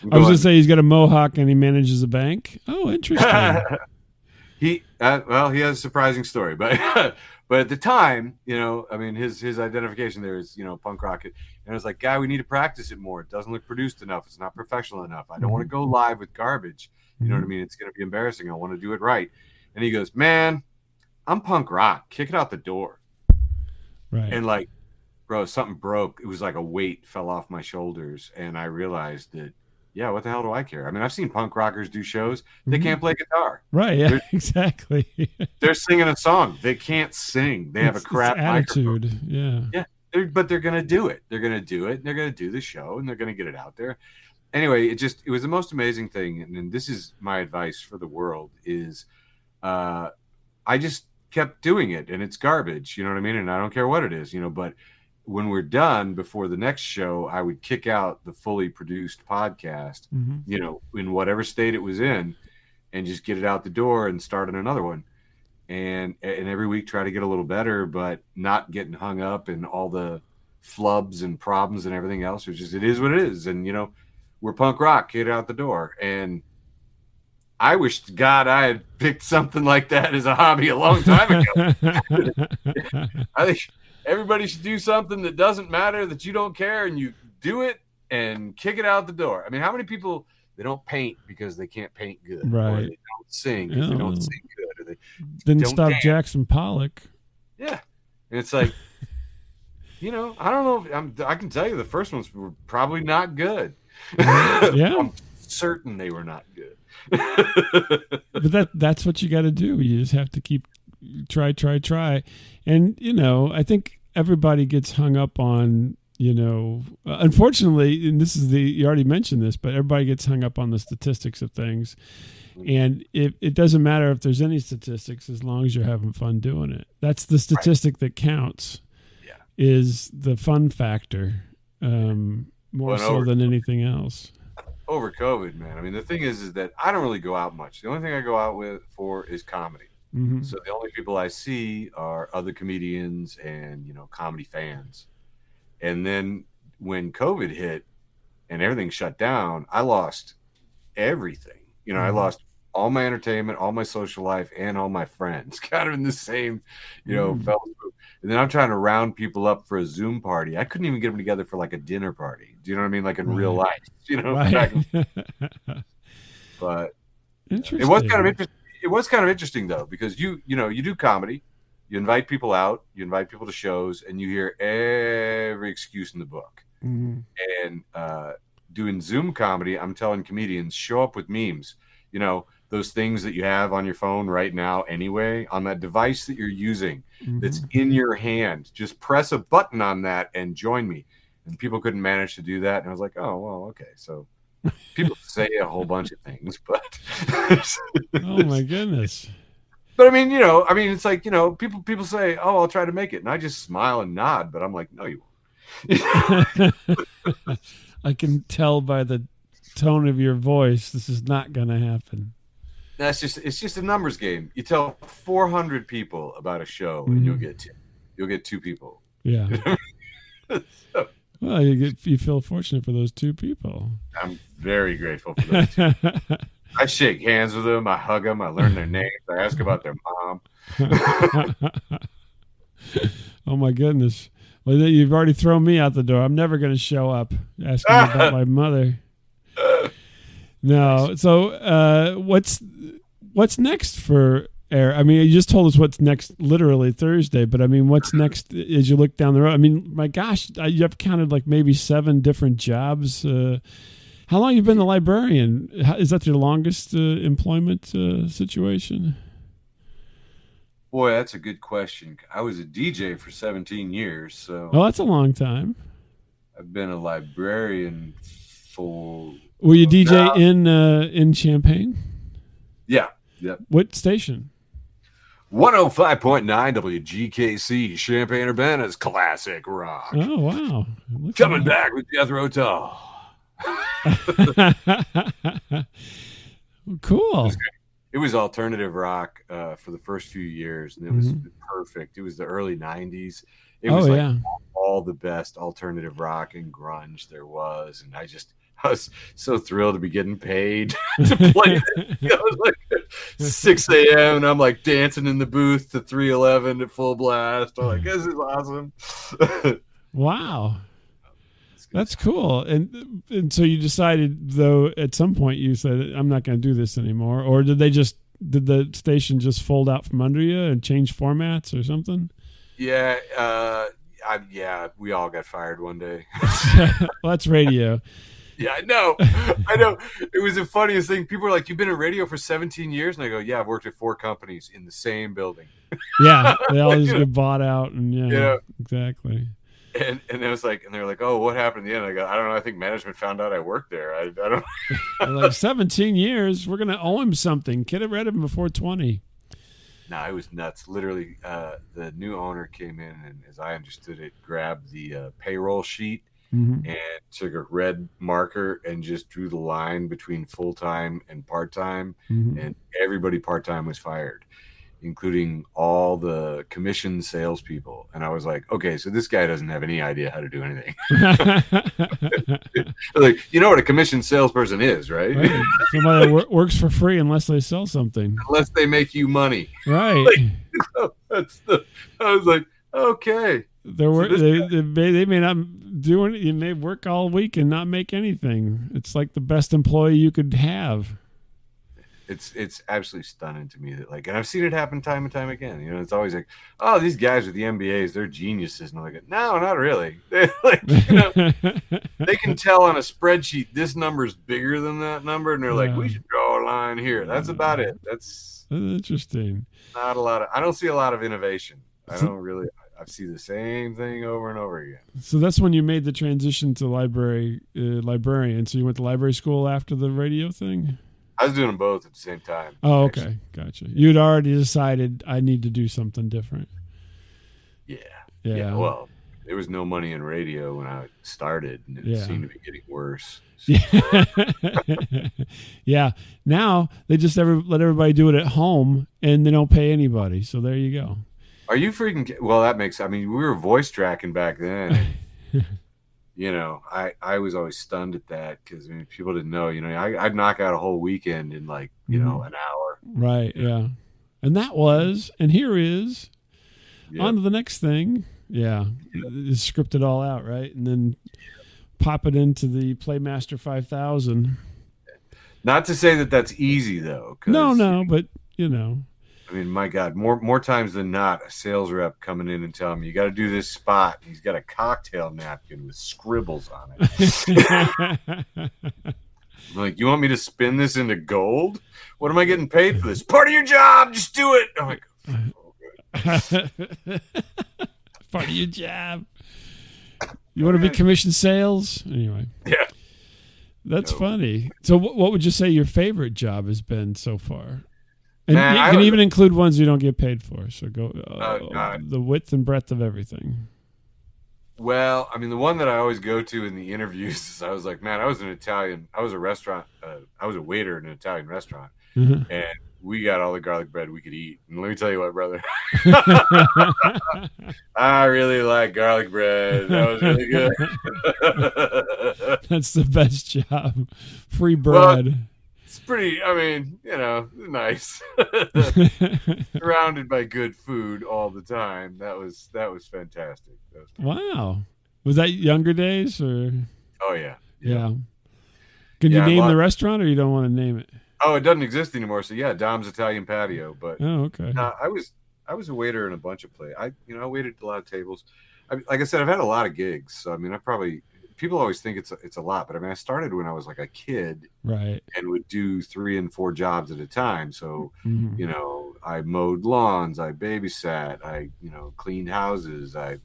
was gonna say he's got a mohawk and he manages a bank. Oh, interesting. He has a surprising story, but at the time, his identification there is punk rock, and I was like, guy, we need to practice it more. It doesn't look produced enough. It's not professional enough. I don't want to go live with garbage. You know what I mean? It's gonna be embarrassing. I want to do it right. And he goes, man, I'm punk rock. Kick it out the door. Right. And like, bro, something broke. It was like a weight fell off my shoulders, and I realized that, yeah, what the hell do I care? I mean, I've seen punk rockers do shows. They can't play guitar. Right, yeah, exactly. They're singing a song. They can't sing. They have a crap attitude. Microphone. Yeah. But they're going to do it. They're going to do it. And they're going to do the show, and they're going to get it out there. Anyway, it was the most amazing thing. And this is my advice for the world is I just kept doing it, and it's garbage. You know what I mean? And I don't care what it is, but when we're done before the next show, I would kick out the fully produced podcast, in whatever state it was in, and just get it out the door and start on another one. And every week try to get a little better, but not getting hung up in all the flubs and problems and everything else. It is what it is. And, we're punk rock, get it out the door. And I wish to God I had picked something like that as a hobby a long time ago. I think everybody should do something that doesn't matter, that you don't care, and you do it and kick it out the door. I mean, how many people, they don't paint because they can't paint good, right? Or they don't sing because they don't sing good, or they didn't stop dance. Jackson Pollock. Yeah, and it's like, I don't know. I can tell you the first ones were probably not good. Yeah, I'm certain they were not good. But that's what you got to do. You just have to keep try. And, I think everybody gets hung up on, unfortunately, and you already mentioned this, but everybody gets hung up on the statistics of things. And it doesn't matter if there's any statistics as long as you're having fun doing it. That's the statistic that counts, is the fun factor, more so than anything else. Over COVID, man. I mean, the thing is that I don't really go out much. The only thing I go out for is comedy. Mm-hmm. So the only people I see are other comedians and, comedy fans. And then when COVID hit and everything shut down, I lost everything. I lost all my entertainment, all my social life, and all my friends kind of in the same, fell through. And then I'm trying to round people up for a Zoom party. I couldn't even get them together for like a dinner party. Do you know what I mean? Like in real life, Right. But interesting. It was kind of interesting. It was kind of interesting though, because you do comedy, you invite people out, you invite people to shows, and you hear every excuse in the book. Mm-hmm. And doing Zoom comedy, I'm telling comedians, show up with memes. Those things that you have on your phone right now anyway, on that device that you're using, that's in your hand. Just press a button on that and join me. And people couldn't manage to do that. And I was like, oh, well, okay. So people say a whole bunch of things, but oh my goodness. But I mean, it's like, people say, "Oh, I'll try to make it," and I just smile and nod. But I'm like, "No, you won't." I can tell by the tone of your voice, this is not going to happen. It's just a numbers game. You tell 400 people about a show, and you'll get two people. Yeah. So, well, you feel fortunate for those two people. I'm very grateful for those two. I shake hands with them. I hug them. I learn their names. I ask about their mom. Oh my goodness! Well, you've already thrown me out the door. I'm never going to show up asking about my mother. No. So, what's next for air? I mean, you just told us what's next, literally Thursday. But I mean, what's next as you look down the road? I mean, my gosh, you have counted like maybe 7 different jobs. How long have you been the librarian? Is that your longest employment situation? Boy, that's a good question. I was a DJ for 17 years, so. Oh, that's a long time. I've been a librarian for. Were you DJ in Champaign? Yeah. Yep. What station? 105.9 WGKC, Champaign-Urbana's classic rock. Oh, wow. Coming back with Jethro Tull. Cool. It was alternative rock for the first few years, and it was perfect. It was the early 90s. It was all the best alternative rock and grunge there was, and I was so thrilled to be getting paid to play it. It was like 6 a.m. and I'm like dancing in the booth to 311 at full blast. I'm like, this is awesome. Wow. That's cool. And so you decided, though, at some point you said, I'm not going to do this anymore. Or did the station just fold out from under you and change formats or something? Yeah. We all got fired one day. Well, that's radio. Yeah, I know. It was the funniest thing. People were like, "You've been in radio for 17 years?" And I go, "Yeah, I've worked at 4 companies in the same building." Yeah, they all just get bought out, and exactly. And it was like, and they were like, "Oh, what happened in the end?" I go, "I don't know. I think management found out I worked there. I don't." Like 17 years, we're gonna owe him something. Get rid of him before 20. No, it was nuts. Literally, the new owner came in and, as I understood it, grabbed the payroll sheet. And took a red marker and just drew the line between full-time and part-time, and everybody part-time was fired, including all the commission salespeople. And I was like, okay, so this guy doesn't have any idea how to do anything. Like, you know what a commission salesperson is, right? Somebody that works for free unless they sell something. Unless they make you money. Right. I was like, okay. They may not do it. You may work all week and not make anything. It's like the best employee you could have. It's absolutely stunning to me that, like, and I've seen it happen time and time again. You know, it's always like, oh, these guys with the MBAs, they're geniuses. And I'm like, no, not really. They're like, they can tell on a spreadsheet this number's bigger than that number, and they're like, we should draw a line here. That's about it. That's interesting. Not a lot of. I don't see a lot of innovation. I don't really. I see the same thing over and over again. So that's when you made the transition to librarian. So you went to library school after the radio thing? I was doing them both at the same time. Oh, okay. Actually. Gotcha. You'd already decided I need to do something different. Yeah. Well, there was no money in radio when I started, and it seemed to be getting worse. So. Yeah. Now they just let everybody do it at home, and they don't pay anybody. So there you go. Are you freaking? Well, that makes. I mean, we were voice tracking back then. You know, I was always stunned at that because people didn't know. You know, I'd knock out a whole weekend in like an hour. Right. Yeah. And that was, and here is, on to the next thing. Yeah, script it all out, right, and then pop it into the Playmaster 5000. Not to say that that's easy though. No, but you know. I mean, my God, more times than not, a sales rep coming in and telling me, you got to do this spot. And he's got a cocktail napkin with scribbles on it. I'm like, you want me to spin this into gold? What am I getting paid for this? Part of your job. Just do it. I'm like, part of your job. You want to be commission sales? Anyway. Yeah. That's funny. So what would you say your favorite job has been so far? And you can even include ones you don't get paid for. So go God. The width and breadth of everything. Well, I mean, the one that I always go to in the interviews is I was like, man, I was a waiter in an Italian restaurant, and we got all the garlic bread we could eat. And let me tell you what, brother, I really like garlic bread. That was really good. That's the best job. Free bread. Well, it's pretty, I mean, nice. Surrounded by good food all the time. That was fantastic. Wow. Was that younger days or? Oh yeah. Can you name the restaurant, or you don't want to name it? Oh, it doesn't exist anymore. So yeah, Dom's Italian Patio. But okay. I was a waiter in a bunch of places. I waited at a lot of tables. Like I said, I've had a lot of gigs. So I mean, people always think it's a lot, but I mean, I started when I was like a kid, right? And would do 3 and 4 jobs at a time. So I mowed lawns, I babysat, I cleaned houses, I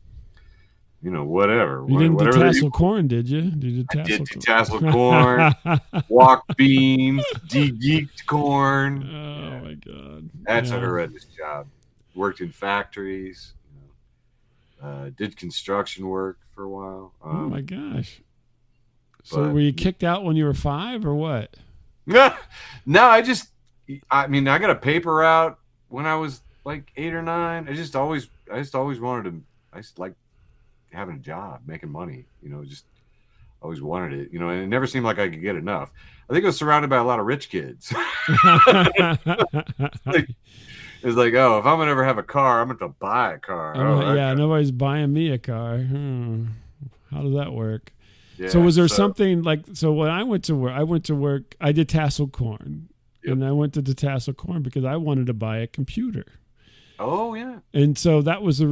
whatever. You didn't detassel corn, did you? I did detassel corn, walked beans, de-geeked corn. Oh my God, that's a horrendous job. Worked in factories. Did construction work for a while. Oh my gosh! So were you kicked out when you were 5 or what? No, I got a paper route when I was like 8 or 9. I just always wanted to. I just like having a job, making money. Just always wanted it. And it never seemed like I could get enough. I think I was surrounded by a lot of rich kids. It's like, oh, if I'm gonna ever have a car, I'm gonna have to buy a car. Nobody's buying me a car. How does that work? Yeah, so was there something like? So when I went to work, I did tassel corn, and I went to detassel corn because I wanted to buy a computer. Oh yeah. And so that was the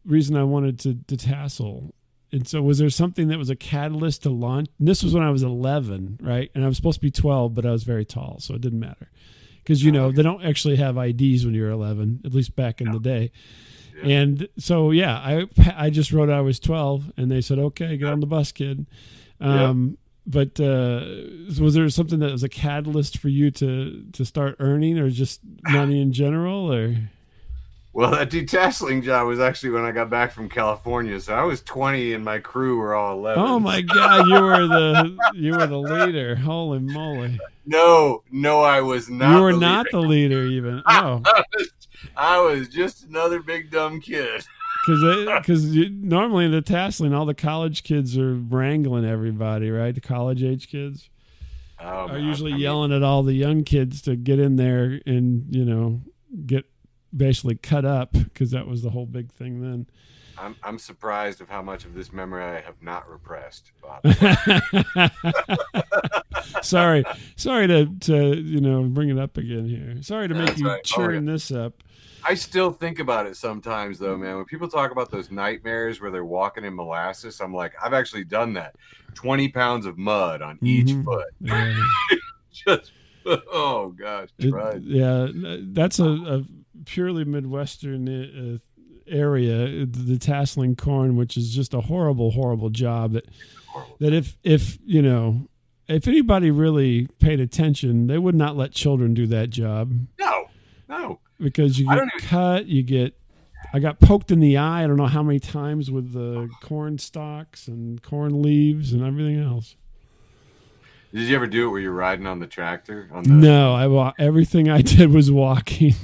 reason I wanted to detassel. And so was there something that was a catalyst to launch? And this was when I was 11, right? And I was supposed to be 12, but I was very tall, so it didn't matter. Because, they don't actually have IDs when you're 11, at least back in the day. Yeah. And so, I just wrote I was 12, and they said, okay, get on the bus, kid. But was there something that was a catalyst for you to start earning, or just money in general? Or? Well, that detasseling job was actually when I got back from California. So I was 20 and my crew were all 11. Oh my God, you were the leader. Holy moly. No, I was not. You were not the leader even. Oh. I was just another big dumb kid. Because normally in the tasseling, all the college kids are wrangling everybody, right? The college age kids are usually yelling at all the young kids to get in there and get basically cut up, because that was the whole big thing then. I'm surprised of how much of this memory I have not repressed, Bob. Sorry to bring it up again here. Sorry to make you churn this up. I still think about it sometimes, though, man. When people talk about those nightmares where they're walking in molasses, I'm like, I've actually done that. 20 pounds of mud on each foot. Yeah. Just, oh gosh. That's a purely Midwestern area, the tasseling corn, which is just a horrible job. That if anybody really paid attention, they would not let children do that job. No. Because you get cut, I got poked in the eye, I don't know how many times, with the corn stalks and corn leaves and everything else. Did you ever do it where you're riding on the tractor? No, everything I did was walking.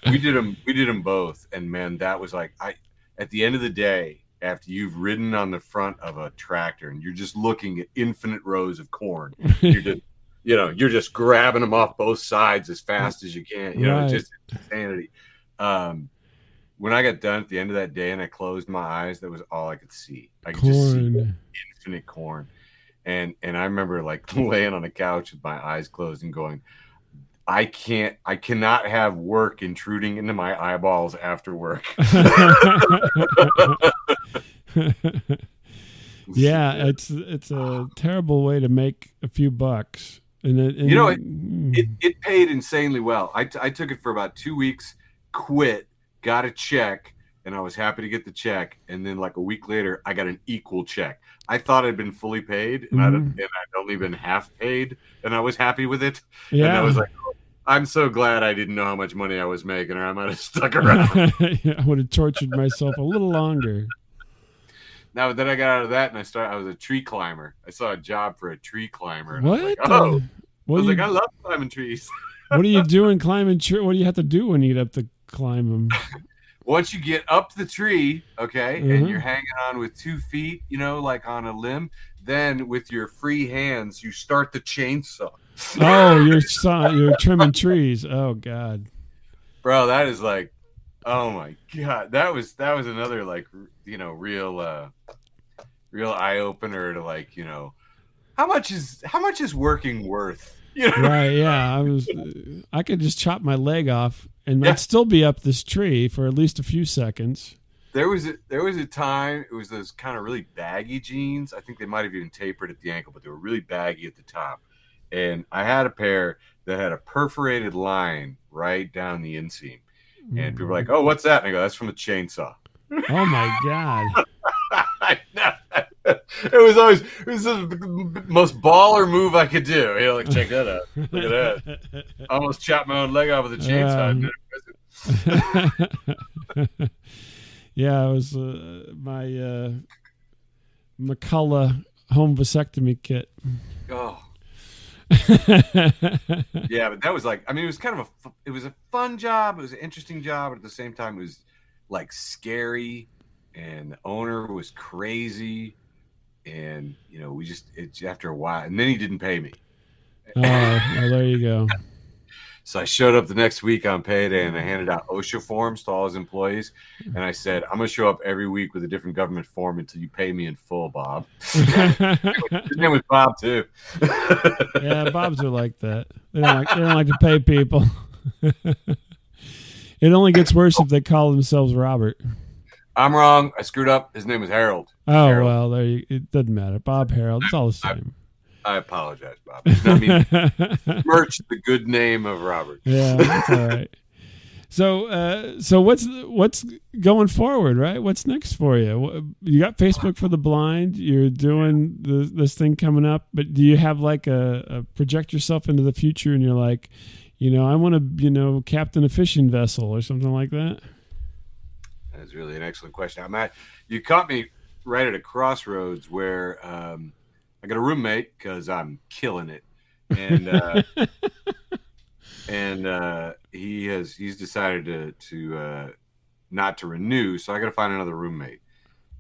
We did them both, and man, that was like, at the end of the day, after you've ridden on the front of a tractor and you're just looking at infinite rows of corn, you're just grabbing them off both sides as fast as you can. It's just insanity. When I got done at the end of that day and I closed my eyes, that was all I could see. I could just see infinite corn. And I remember like laying on a couch with my eyes closed and going, I cannot have work intruding into my eyeballs after work. Yeah, it's a terrible way to make a few bucks. And it paid insanely well. I took it for about 2 weeks, quit, got a check, and I was happy to get the check. And then like a week later, I got an equal check. I thought I'd been fully paid, and I'd only been half paid, and I was happy with it. Yeah. And I was like, I'm so glad I didn't know how much money I was making, or I might have stuck around. I would have tortured myself a little longer. Now, then I got out of that, and I was a tree climber. I saw a job for a tree climber, and What? I was like, I love climbing trees. What are you doing climbing trees? What do you have to do when you get up to climb them? Once you get up the tree, okay, and you're hanging on with 2 feet, like on a limb, then with your free hands, you start the chainsaw. Oh, you're trimming trees. Oh God, bro, that is like, oh my God, that was another like real eye opener to like how much is working worth? Right? Yeah, I could just chop my leg off and I'd still be up this tree for at least a few seconds. There was a time it was those kind of really baggy jeans. I think they might have even tapered at the ankle, but they were really baggy at the top. And I had a pair that had a perforated line right down the inseam. And people were like, "Oh, what's that?" And I go, "That's from a chainsaw." Oh my God. It was the most baller move I could do. Like, check that out. Look at that. I almost chopped my own leg off with a chainsaw. Yeah, it was my McCullough home vasectomy kit. Oh. Yeah, but that was like, it was kind of it was a fun job. It was an interesting job, but at the same time, it was like scary, and the owner was crazy, and it's after a while, and then he didn't pay me. Oh, well, there you go. So I showed up the next week on payday, and I handed out OSHA forms to all his employees. And I said, I'm going to show up every week with a different government form until you pay me in full, Bob. His name was Bob, too. Yeah, Bobs are like that. They don't like to pay people. It only gets worse if they call themselves Robert. I'm wrong. I screwed up. His name was Harold. Oh, Harold. Well, it doesn't matter. Bob, Harold, it's all the same. I apologize, Bob. Merch the good name of Robert. Yeah, that's all right. So what's going forward, right? What's next for you? You got Facebook for the Blind. You're doing this thing coming up, but do you have like a project yourself into the future, and you're like, I want to, captain a fishing vessel or something like that? That's really an excellent question. You caught me right at a crossroads where I got a roommate because I'm killing it, and he's decided to not to renew, so I got to find another roommate.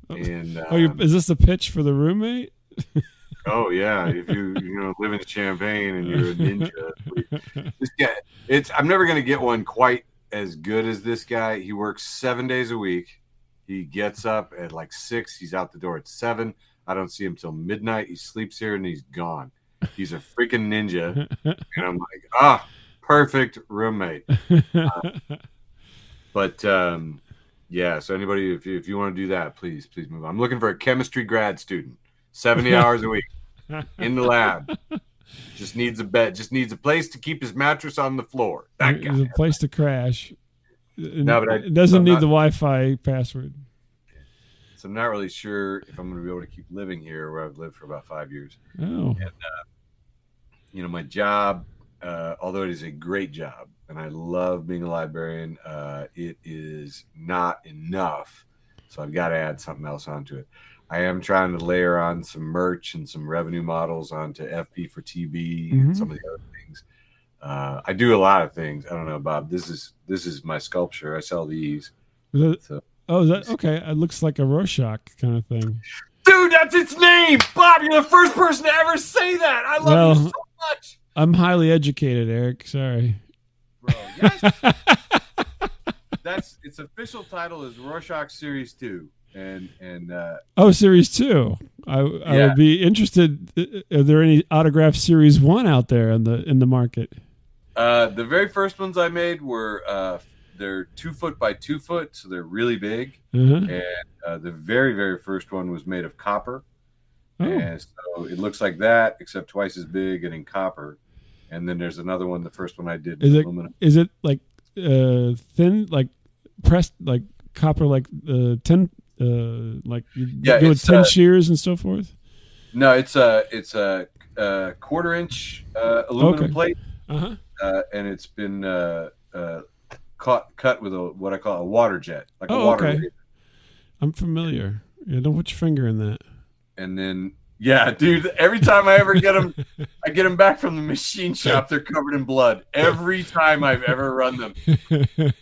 And is this a pitch for the roommate? Oh yeah, if you live in Champaign and you're a ninja, this guy, I'm never gonna get one quite as good as this guy. He works 7 days a week. He gets up at like 6. He's out the door at 7. I don't see him till midnight. He sleeps here and he's gone. He's a freaking ninja. And I'm like, perfect roommate. Yeah, so anybody, if you want to do that, please move on. I'm looking for a chemistry grad student, 70 hours a week in the lab. Just needs a bed, just needs a place to keep his mattress on the floor. That guy. A place to crash. No, but it doesn't need the Wi-Fi password. So I'm not really sure if I'm going to be able to keep living here where I've lived for about 5 years. Oh. And, my job, although it is a great job, and I love being a librarian, it is not enough. So I've got to add something else onto it. I am trying to layer on some merch and some revenue models onto FB for TB and some of the other things. I do a lot of things. I don't know, Bob. This is my sculpture. I sell these. Is that okay? It looks like a Rorschach kind of thing. Dude, that's its name! Bob, you're the first person to ever say that. I love you so much. I'm highly educated, Eric. Sorry. Bro, yes. Its official title is Rorschach Series 2. Series 2. I would be interested. Are there any autographed Series 1 out there in the market? The very first ones I made were they're 2 foot by 2 foot, so they're really big. And the very, very first one was made of copper. Oh. And so it looks like that, except twice as big and in copper. And then there's another one. The first one I did in aluminum. Is it like thin, like pressed, like copper, like 10, like you do with 10 shears and so forth? No, it's a 1/4 inch aluminum plate. and it's been cut with what I call a water jet, like a water. Okay. I'm familiar. Yeah, don't put your finger in that. And then, yeah, dude, every time I ever get them, I get them back from the machine shop. They're covered in blood every time I've ever run them,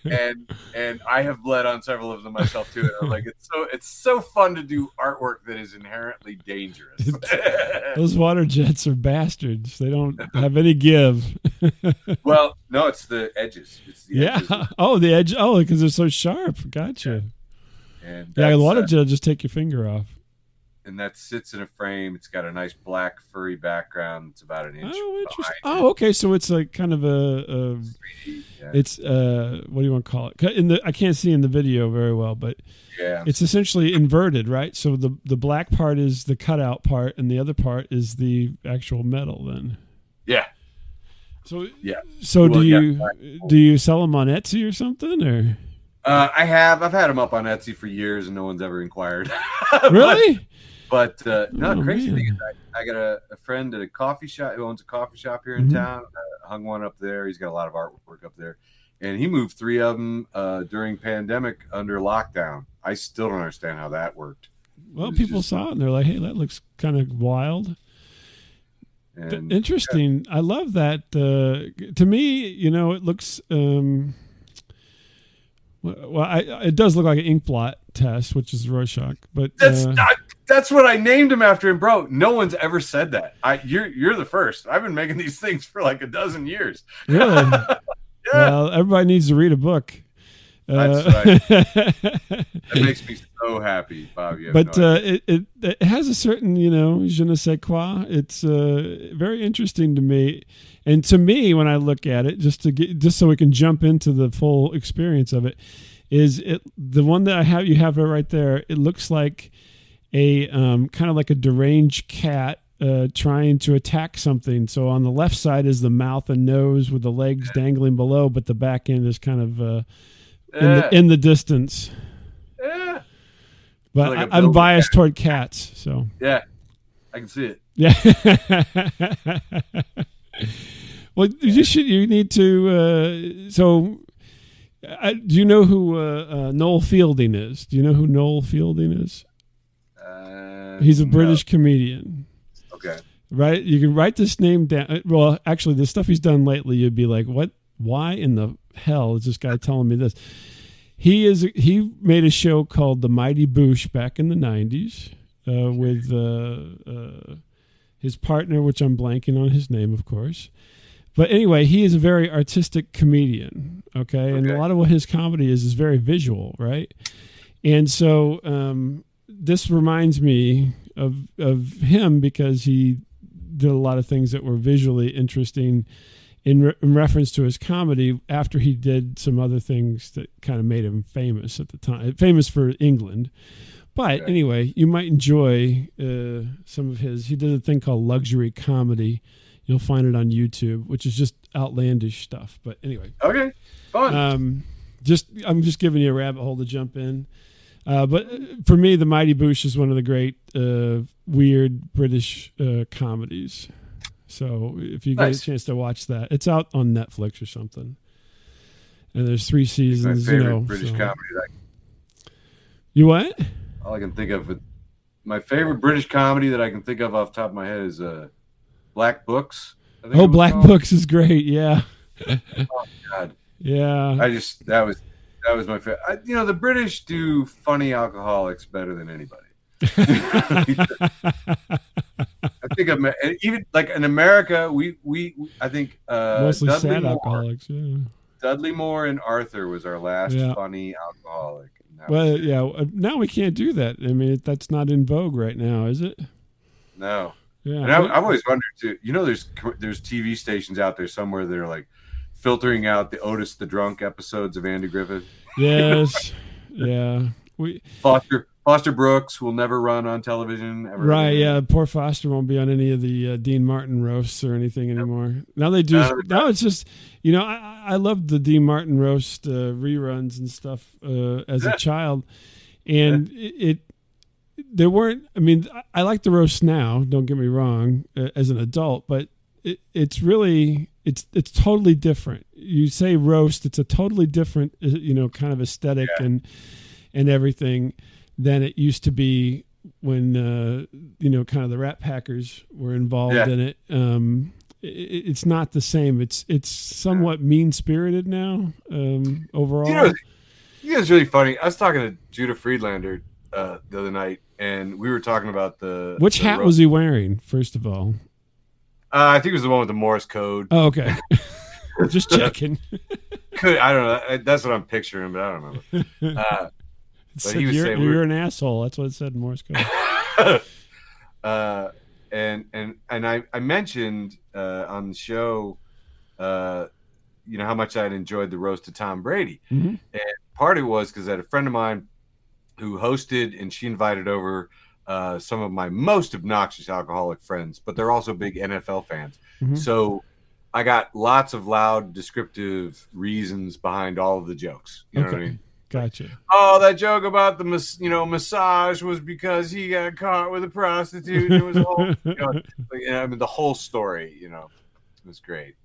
and I have bled on several of them myself too. And I'm like, it's so fun to do artwork that is inherently dangerous. Those water jets are bastards. They don't have any give. Well, no, it's the edges. It's the edges. Oh, the edge. Oh, because they're so sharp. Gotcha. And the water jet just take your finger off. And that sits in a frame. It's got a nice black furry background. It's about an inch. Oh, interesting. Oh, okay. So it's like kind of a 3D, yeah. It's what do you want to call it? I can't see in the video very well, but yeah, it's essentially inverted, right? So the black part is the cutout part, and the other part is the actual metal. Then. Yeah. So yeah. So do you sell them on Etsy or something or? I've had them up on Etsy for years, and no one's ever inquired. Really? But crazy thing is, I got a friend at a coffee shop who owns a coffee shop here in town. Hung one up there. He's got a lot of artwork up there, and he moved 3 of them during pandemic under lockdown. I still don't understand how that worked. Well, people saw it and they're like, "Hey, that looks kind of wild." And, interesting. Yeah. I love that. To me, it looks. It does look like an ink blot test, which is Rorschach, but that's what I named him after him, bro. No one's ever said that. You're the first. I've been making these things for like a dozen years. Really? Yeah. Well, everybody needs to read a book. That's right. That makes me so happy, Bob. But it has a certain, je ne sais quoi. It's very interesting to me. And to me, when I look at it, just so we can jump into the full experience of it, is the one that you have it right there. It looks like a kind of like a deranged cat trying to attack something. So on the left side is the mouth and nose with the legs dangling below, but the back end is kind of in the distance. Yeah. But like I'm biased toward cats, so yeah, I can see it. Yeah. Well, you need to. Do you know who Noel Fielding is? Do you know who Noel Fielding is? He's a British comedian. Okay. Right? You can write this name down. Well, actually, the stuff he's done lately, you'd be like, "What? Why in the hell is this guy telling me this?" He made a show called The Mighty Boosh back in the 90s with his partner, which I'm blanking on his name, of course. But anyway, he is a very artistic comedian, okay? And a lot of what his comedy is very visual, right? And so this reminds me of him because he did a lot of things that were visually interesting in reference to his comedy after he did some other things that kind of made him famous at the time, famous for England. But anyway, you might enjoy some of his. He did a thing called luxury comedy. You'll find it on YouTube, which is just outlandish stuff. But anyway. Okay, fun. I'm just giving you a rabbit hole to jump in. But for me, The Mighty Boosh is one of the great weird British comedies. So if you get a chance to watch that, it's out on Netflix or something. And there's 3 seasons. My favorite British comedy. You what? All I can think of, my favorite British comedy that I can think of off the top of my head is Black Books. Oh, Black Books is great. Yeah. Oh God. Yeah. That was my favorite. The British do funny alcoholics better than anybody. I think even like in America, I think mostly Dudley sad Moore, alcoholics. Yeah. Dudley Moore and Arthur was our last funny alcoholic. Well, yeah. Now we can't do that. I mean, that's not in vogue right now, is it? No. Yeah. And I've always wondered too. There's TV stations out there somewhere that are like filtering out the Otis the Drunk episodes of Andy Griffith. Yes. Yeah. Foster Brooks will never run on television ever. Right, yeah. Poor Foster won't be on any of the Dean Martin roasts or anything anymore. Now they do. Now it's just, I loved the Dean Martin roast reruns and stuff as a child, and there weren't. I mean, I like the roast now. Don't get me wrong, as an adult, but it's really it's totally different. You say roast, it's a totally different, kind of aesthetic and everything than it used to be when, kind of the Rat Packers were involved in it. It's not the same. It's somewhat mean-spirited now, overall. It's really funny. I was talking to Judah Friedlander the other night, and we were talking about Which hat was he wearing, first of all? I think it was the one with the Morse code. Oh, okay. Just checking. I don't know. That's what I'm picturing, but I don't remember. But he was saying you're an asshole. That's what it said in Morse code. And I mentioned on the show, how much I'd enjoyed the roast of Tom Brady, and part of it was because I had a friend of mine who hosted, and she invited over some of my most obnoxious alcoholic friends, but they're also big NFL fans. So I got lots of loud, descriptive reasons behind all of the jokes. You know what I mean? Gotcha. Oh, that joke about the massage was because he got caught with a prostitute. It was a whole, the whole story. It was great,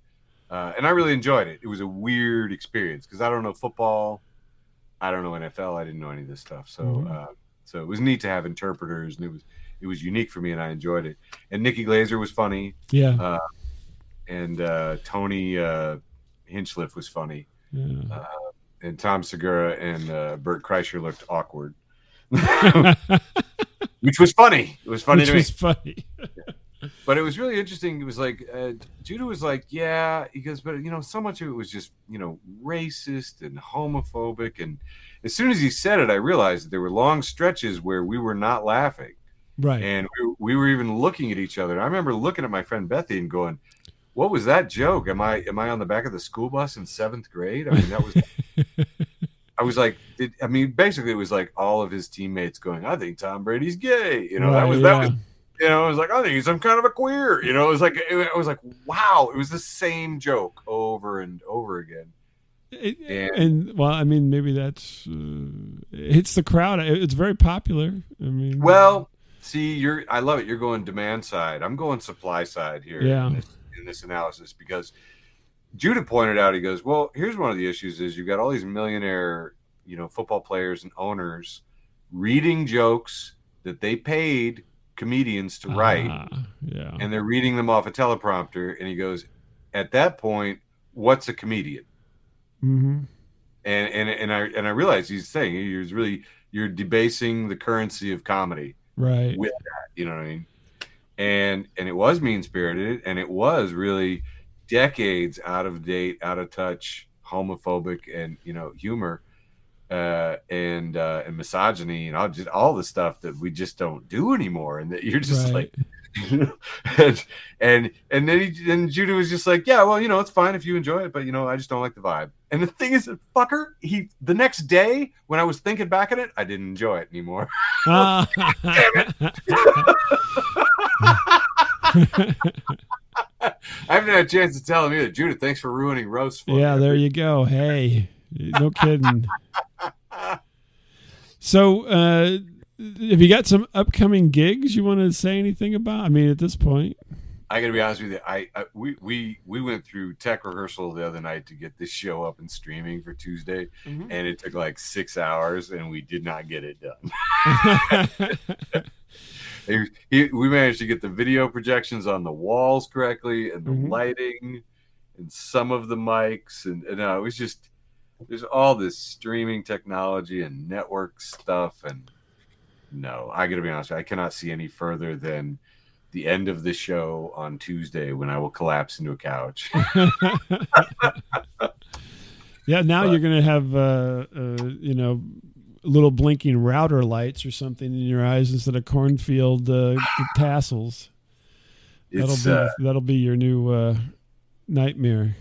and I really enjoyed it. It was a weird experience because I don't know football, I don't know NFL, I didn't know any of this stuff. So, so it was neat to have interpreters, and it was unique for me, and I enjoyed it. And Nikki Glazer was funny. Yeah. And Tony Hinchcliffe was funny. Yeah. And Tom Segura and Bert Kreischer looked awkward, which was funny. It was funny to me. Funny. But it was really interesting. It was like Judah was like, yeah, he goes, but so much of it was just racist and homophobic. And as soon as he said it, I realized that there were long stretches where we were not laughing, right? And we were even looking at each other. I remember looking at my friend Bethy and going, what was that joke? Am I on the back of the school bus in 7th grade? I mean, that was. I was like, basically, it was like all of his teammates going, "I think Tom Brady's gay." That was. I was like, I think he's some kind of a queer. It was like, wow, it was the same joke over and over again. Maybe that's it hits the crowd. It's very popular. Well, see, I love it. You're going demand side. I'm going supply side here. Yeah. In this analysis, because Judah pointed out, he goes, well, here's one of the issues is you've got all these millionaire, football players and owners reading jokes that they paid comedians to write, and they're reading them off a teleprompter. And he goes, at that point, what's a comedian? And I realized he's saying you're debasing the currency of comedy, right? With that, you know what I mean? And it was mean-spirited, and it was really decades out of date, out of touch, homophobic, and humor, and misogyny, and all the stuff that we just don't do anymore, and that you're just right. like, and then Judah was just like, yeah, well, it's fine if you enjoy it, but I just don't like the vibe. And the thing is, fucker, the next day when I was thinking back at it, I didn't enjoy it anymore. Damn it. I haven't had a chance to tell him either. Judah, thanks for ruining roast for me. Yeah, there you go. Hey, no kidding. So, have you got some upcoming gigs you want to say anything about? At this point, I got to be honest with you. We went through tech rehearsal the other night to get this show up and streaming for Tuesday, and it took like 6 hours, and we did not get it done. We managed to get the video projections on the walls correctly, and the lighting, and some of the mics, and it was just, there's all this streaming technology and network stuff, and no, I got to be honest, I cannot see any further than the end of the show on Tuesday when I will collapse into a couch. Yeah, now you're going to have little blinking router lights or something in your eyes instead of cornfield tassels. That'll be your new nightmare.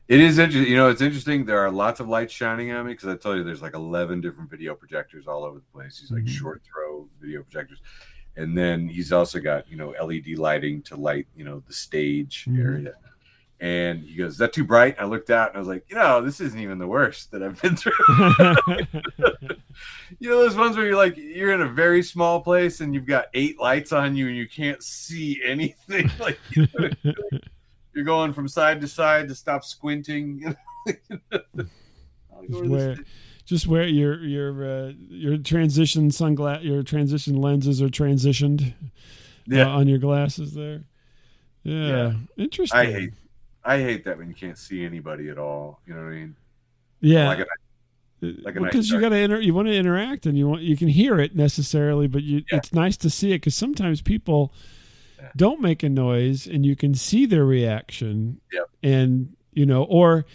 It is interesting. It's interesting. There are lots of lights shining on me because I told you there's like 11 different video projectors all over the place. These like short throw video projectors, and then he's also got LED lighting to light the stage area. And he goes, "Is that too bright?" I looked out and I was like, this isn't even the worst that I've been through. Those ones where you're in a very small place and you've got 8 lights on you and you can't see anything. You're going from side to side to stop squinting. Just wear your transition your transition lenses are transitioned on your glasses there. Yeah. Interesting. I hate that when you can't see anybody at all. You know what I mean? Yeah. Because you got to you want to interact, and you can hear it necessarily, but it's nice to see it, because sometimes people don't make a noise and you can see their reaction. Yep. And or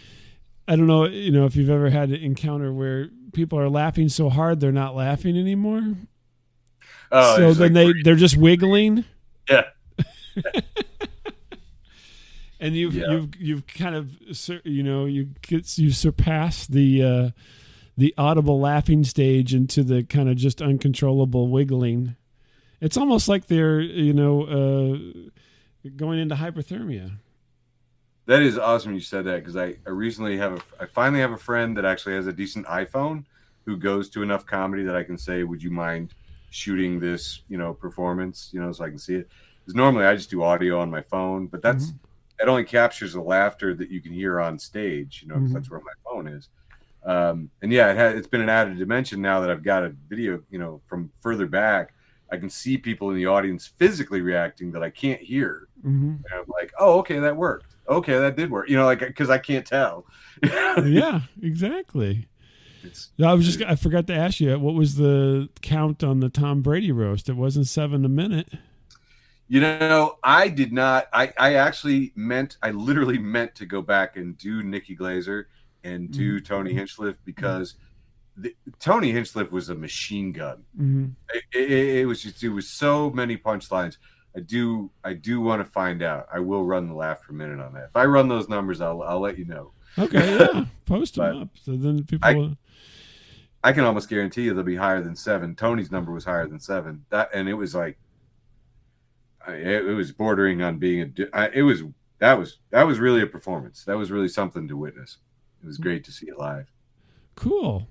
I don't know, if you've ever had an encounter where people are laughing so hard they're not laughing anymore. Oh, so then they're just wiggling. Yeah. And you've kind of you surpass the audible laughing stage into the kind of just uncontrollable wiggling. It's almost like they're going into hypothermia. That is awesome you said that, because I finally have a friend that actually has a decent iPhone who goes to enough comedy that I can say, would you mind shooting this performance so I can see it, because normally I just do audio on my phone, but that's it only captures the laughter that you can hear on stage, because that's where my phone is. And it's been an added dimension now that I've got a video from further back. I can see people in the audience physically reacting that I can't hear. And I'm like, oh, okay, that worked. Okay, that did work. Because I can't tell. Yeah, exactly. I forgot to ask you, what was the count on the Tom Brady roast? It wasn't 7 a minute. I did not. I literally meant to go back and do Nikki Glazer and do Tony Hinchcliffe, because Tony Hinchcliffe was a machine gun. It was so many punchlines. I do want to find out. I will run the laugh per minute on that. If I run those numbers, I'll let you know. Okay, yeah, post them up so then people. I can almost guarantee you they'll be higher than 7. Tony's number was higher than 7. And it was like, it was bordering on being that was really a performance. That was really something to witness. It was great to see it live. Cool.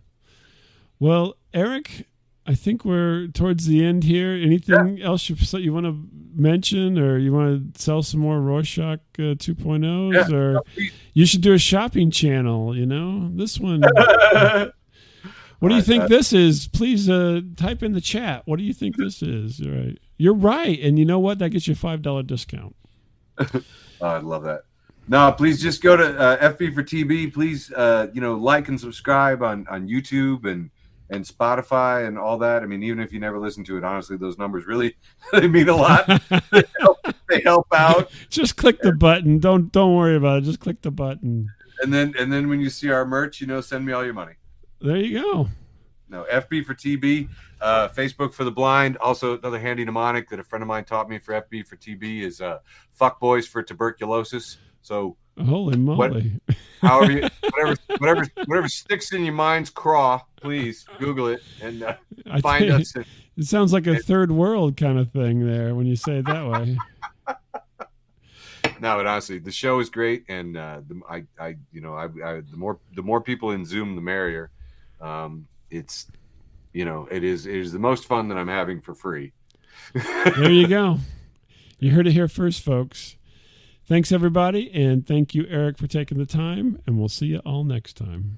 Well, Eric, I think we're towards the end here. Anything else you want to mention, or you want to sell some more Rorschach 2.0s, or you should do a shopping channel, this one. What do you think this is? Please type in the chat. What do you think this is? You're right. And you know what? That gets you a $5 discount. I'd love that. No, please just go to FB for TB. Please, like and subscribe on YouTube and Spotify and all that. I mean, even if you never listen to it, honestly, those numbers really they mean a lot. They help out. Just click the button. Don't worry about it. Just click the button. And then when you see our merch, send me all your money. There you go. No, FB for TB, Facebook for the blind. Also, another handy mnemonic that a friend of mine taught me for FB for TB is fuck boys for tuberculosis. So holy moly! Whatever sticks in your mind's craw, please Google it and find us. It sounds like a third world kind of thing there when you say it that way. No, but honestly, the show is great, and the more people in Zoom, the merrier. It is the most fun that I'm having for free. There you go. You heard it here first, folks. Thanks, everybody, and thank you, Eric, for taking the time, and we'll see you all next time.